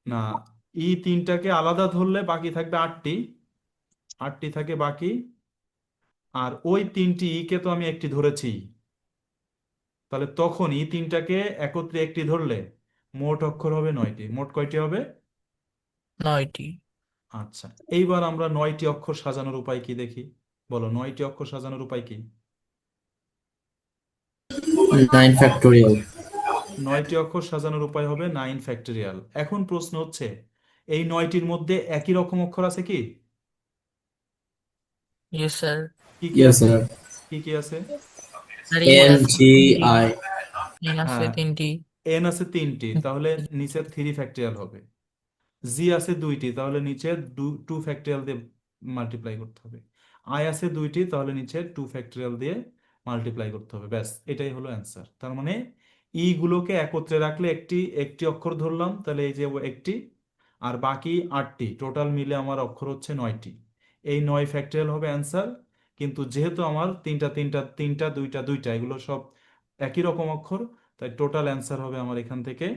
না, 3টাকে আলাদা ধরলে বাকি থাকবে 8টি, 8টি থাকে বাকি। আর ওই 3টি কে তো আমি একটি ধরেছি, তাহলে তখন 3টাকে একত্রে একটি ধরলে মোট অক্ষর হবে 9টি। মোট কয়টি হবে? 9টি। আচ্ছা, এইবার আমরা 9টি অক্ষর সাজানোর উপায় কি দেখি। বলো, 9টি অক্ষর সাজানোর উপায় কি? 9 factorial. 9টি অক্ষর সাজানোর উপায় হবে 9 ফ্যাক্টরিয়াল। এখন প্রশ্ন হচ্ছে এই 9টির মধ্যে একই রকম অক্ষর আছে কি? Yes, sir. কি কি Yes, আছে? sir. কি কি আছে? স্যার N আছে G 3টি, I. এন আছে হ্যাঁ, 3টি, এন আছে 3টি, তাহলে নিচের 3 ফ্যাক্টরিয়াল হবে। জি আছে 2টি, তাহলে নিচে 2 ফ্যাক্টরিয়াল দিয়ে মাল্টিপ্লাই করতে হবে। আই আছে 2টি, তাহলে নিচে 2 ফ্যাক্টরিয়াল দিয়ে মাল্টিপ্লাই করতে হবে। ব্যাস, এটাই হলো অ্যান্সার। তার মানে ই গুলোকে একত্রে রাখলে একটি একটি অক্ষর ধরলাম, তাহলে এই যে একটি, আর বাকি 8টি, টোটাল মিলে আমার অক্ষর হচ্ছে 9টি। এই 9 ফ্যাক্টরিয়াল হবে অ্যান্সার। কিন্তু যেহেতু আমার তিনটা তিনটা তিনটা দুইটা দুইটা এগুলো সব একই রকম অক্ষর, তাই টোটাল অ্যান্সার হবে আমার এখান থেকে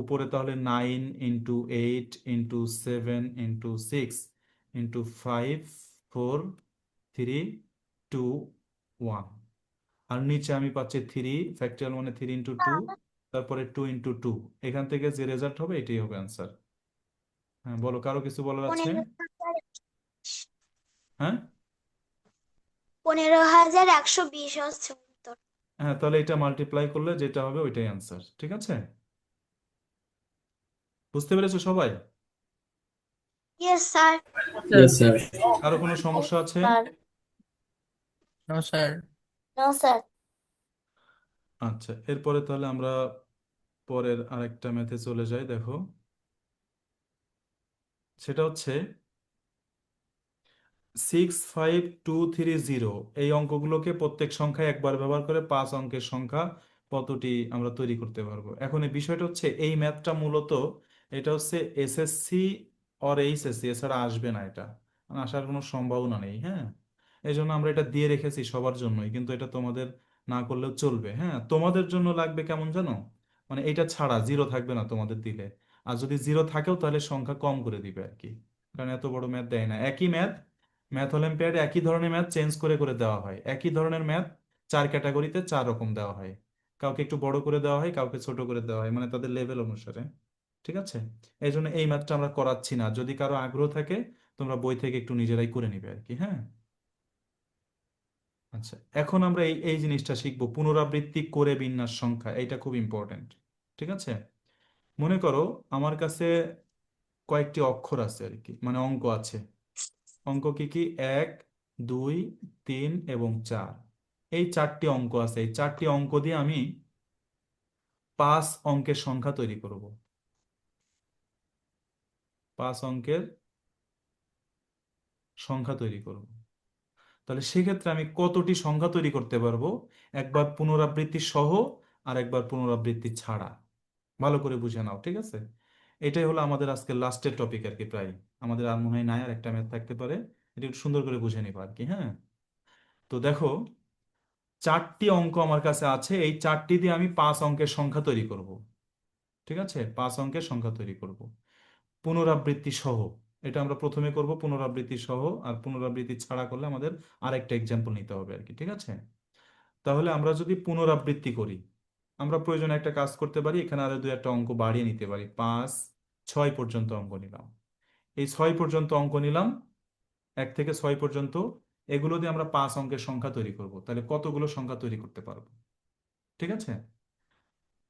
উপরে তাহলে 9 × 8 × 7 × 6 × 5 4 3 2 1। আর নিচে আমি পাচ্ছি 3 ফ্যাক্টরিয়াল মানে 3 × 2, তারপরে 2 × 2। এখান থেকে যে রেজাল্ট হবে এটাই হবে অ্যান্সার। হ্যাঁ বলো, কারো কিছু বলার আছে? 15,120। হ্যাঁ 15,120 হচ্ছে উত্তর। হ্যাঁ, তাহলে এটা মাল্টিপ্লাই করলে যেটা হবে ওইটাই অ্যান্সার। ঠিক আছে, বুঝতে পেরেছো সবাই? Yes sir. Sir. Yes, sir. কারো কোনো সমস্যা আছে? Sir no sir. No sir. আচ্ছা, এরপরে তাহলে আমরা পরের আরেকটা ম্যাথে চলে যাই। দেখো, সেটা হচ্ছে 65230। এই অঙ্কগুলোকে প্রত্যেক সংখ্যায় একবার ব্যবহার করে 5 অঙ্কের সংখ্যা কতটি আমরা তৈরি করতে পারবো। এখন এই বিষয়টা হচ্ছে এই ম্যাথটা মূলত এটা হচ্ছে এসএসসি অর এইচএসসি, এছাড়া আসবে না, এটা মানে আসার কোনো সম্ভাবনা নেই। হ্যাঁ, এই জন্য আমরা এটা দিয়ে রেখেছি সবার জন্যই, কিন্তু এটা তোমাদের না করলেও চলবে। হ্যাঁ, তোমাদের জন্য লাগবে কেমন জানো, মানে এটা ছাড়া জিরো থাকবে না তোমাদের দিলে, আর যদি জিরো থাকেও তাহলে সংখ্যা কম করে দিবে আর কি, কারণ এত বড় ম্যাথ দেয় না। একই ম্যাথ ম্যাথ অলিম্পিয়াডে একই ধরনের ম্যাথ চেঞ্জ করে করে দেওয়া হয়। একই ধরনের ম্যাথ 4 ক্যাটাগরিতে 4 রকম দেওয়া হয়, কাউকে একটু বড় করে দেওয়া হয়, কাউকে ছোট করে দেওয়া হয়, মানে তাদের লেভেল অনুসারে। ঠিক আছে, এই জন্য এই ম্যাথটা আমরা করাচ্ছি না। যদি কারো আগ্রহ থাকে তোমরা বই থেকে একটু নিজেরাই করে নিবে আর কি। হ্যাঁ, আচ্ছা, এখন আমরা এই এই জিনিসটা শিখবো, পুনরাবৃত্তি করে বিন্যাস সংখ্যা, এটা খুব ইম্পর্টেন্ট। ঠিক আছে, মনে করো আমার কাছে কয়েকটি অক্ষর আছে আর কি, মানে অঙ্ক আছে। অঙ্ক কি কি? 1 2 3 এবং 4। এই 4টি অঙ্ক আছে। এই 4টি অঙ্ক দিয়ে আমি 5 অঙ্কের সংখ্যা তৈরি করব। 5 অঙ্কের সংখ্যা তৈরি করব। তাহলে সেক্ষেত্রে আমি কতটি সংখ্যা তৈরি করতে পারবো, একবার পুনরাবৃত্তি সহ আর একবার পুনরাবৃত্তি ছাড়া। ভালো করে বুঝে নাও, ঠিক আছে? এটাই হলো আমাদের আজকে লাস্টের টপিক আর কি। প্রায় আমাদের আর মনে হয় নাই আর একটা ম্যাথ থাকতে পারে, এটা একটু সুন্দর করে বুঝে নিবা আর কি। হ্যাঁ, তো দেখো, 4টি অঙ্ক আমার কাছে আছে। এই 4টি দিয়ে আমি 5 অঙ্কের সংখ্যা তৈরি করব। ঠিক আছে, 5 অঙ্কের সংখ্যা তৈরি করব পুনরাবৃত্তি সহ। এটা আমরা প্রথমে করব পুনরাবৃত্তি সহ, আর পুনরাবৃত্তি ছাড়া করলে আমাদের আরেকটা এক্সাম্পল নিতে হবে আর কি। ঠিক আছে, তাহলে আমরা যদি পুনরাবৃত্তি করি, আমরা প্রয়োজনে একটা কাজ করতে পারি, এখানে আরো 2-1টা অঙ্ক বাড়িয়ে নিতে পারি। 5 6 পর্যন্ত অঙ্ক নিলাম। এই 6 পর্যন্ত অঙ্ক নিলাম, 1 থেকে 6 পর্যন্ত। এগুলো দিয়ে আমরা 5 অঙ্কের সংখ্যা তৈরি করব। তাহলে কতগুলো সংখ্যা তৈরি করতে পারবো? ঠিক আছে,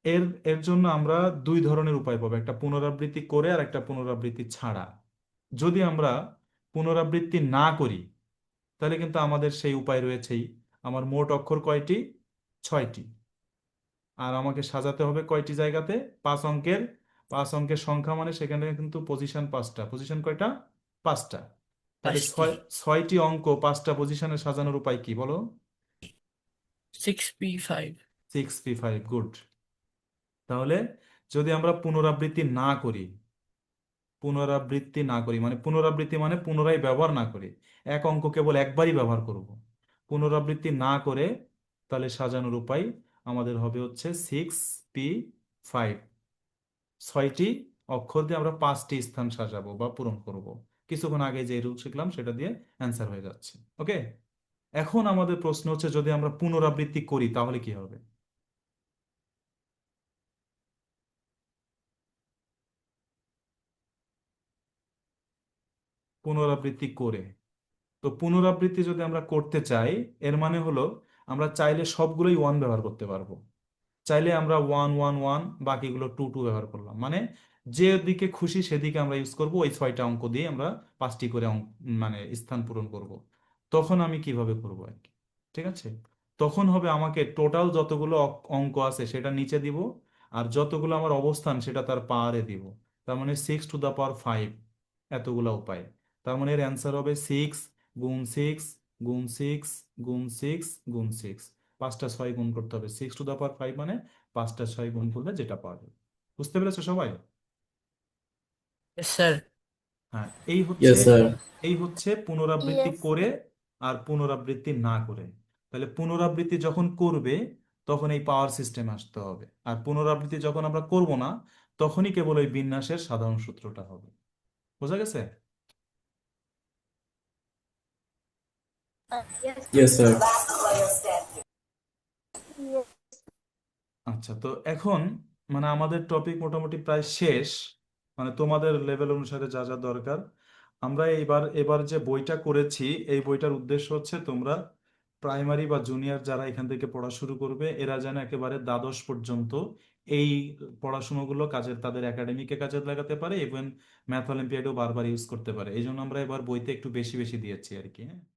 এর এর জন্য আমরা 2 ধরনের উপায় পাবো, একটা পুনরাবৃত্তি করে আর একটা পুনরাবৃত্তি ছাড়া। যদি আমরা পুনরাবৃত্তি না করি তাহলে কিন্তু আমাদের সেই উপায় রয়েছেই। আমার মোট অক্ষর কয়টি? 6টি। আর আমাকে সাজাতে হবে কয়টি জায়গাতে? 5 অঙ্কের। 5 অঙ্কের সংখ্যা মানে সেখানে কিন্তু পজিশন 5টা। পজিশন কয়টা? 5টা। তাহলে 5টি। 6টি অঙ্ক 5টা পজিশনে সাজানোর উপায় কি বলো? 6p5। 6p5, good. তাহলে যদি আমরা পুনরাবৃত্তি না করি, পুনরাবৃত্তি না করি মানে পুনরাবৃত্তি মানে পুনরায় ব্যবহার না করি, এক অঙ্ক কেবল একবারই ব্যবহার করব, পুনরাবৃত্তি না করে, তাহলে সাজানোর উপায় আমাদের হবে হচ্ছে 6p5। 6টি অক্ষর দিয়ে আমরা 5টি স্থান সাজাবো বা পূরণ করব। কিছুক্ষণ আগে যে রুল শিখলাম সেটা দিয়ে অ্যান্সার হয়ে যাচ্ছে। ওকে, এখন আমাদের প্রশ্ন হচ্ছে যদি আমরা পুনরাবৃত্তি করি তাহলে কি হবে? পুনরাবৃত্তি করে, তো পুনরাবৃত্তি যদি আমরা করতে চাই, এর মানে হলো আমরা চাইলে সবগুলোই 1 ব্যবহার করতে পারবো। চাইলে আমরা 1 1 1, বাকিগুলো 2 2 ব্যবহার করলাম, মানে যে দিকে খুশি সেদিকে আমরা ইউজ করব। ওই 6টা অঙ্ক দিয়ে আমরা 5টি করে মানে স্থান পূরণ করব। তখন আমি কিভাবে করব আর কি, ঠিক আছে? তখন হবে আমাকে টোটাল যতগুলো অঙ্ক আছে সেটা নিচে দিব, আর যতগুলো আমার অবস্থান সেটা তার পাওয়ারে দিব। তার মানে 6 টু দ্য পাওয়ার 5, এতগুলো উপায়। তার মানে এর অ্যান্সার হবে 6 গুণ 6 গুণ 6 গুণ 6 গুণ 6। 5টা 6 গুণ করতে হবে, 6 টু দ্য পাওয়ার 5 মানে 5টা 6 গুণ করলে যেটা পাওয়া যাবে। বুঝতে পেরেছো সবাই? Yes, sir. হ্যাঁ, Yes, sir. এই হচ্ছে পুনরাবৃত্তি Yes. করে আর পুনরাবৃত্তি না করে। তাহলে পুনরাবৃত্তি যখন করবে তখন এই পাওয়ার সিস্টেম আসতে হবে, আর পুনরাবৃত্তি যখন আমরা করব না তখনই কেবল ওই বিন্যাসের সাধারণ সূত্রটা হবে। বোঝা গেছে? Yes. Yes, sir. Yes. আচ্ছা, তো এখন মানে আমাদের টপিক মোটামুটি প্রায় শেষ, মানে তোমাদের লেভেল অনুসারে যা যা দরকার। আমরা এবার যে বইটা করেছি, এই বইটার উদ্দেশ্য হচ্ছে তোমরা প্রাইমারি বা জুনিয়র যারা এখান থেকে পড়া শুরু করবে এরা যেন একেবারে দ্বাদশ পর্যন্ত এই পড়াশোনাগুলো তাদের একাডেমিকে কাজে লাগাতে পারে, এবং ম্যাথ অলিম্পিয়াডেও বারবার ইউজ করতে পারে। এই জন্য আমরা এবার বইতে একটু বেশি বেশি দিয়েছি আর কি, হ্যাঁ।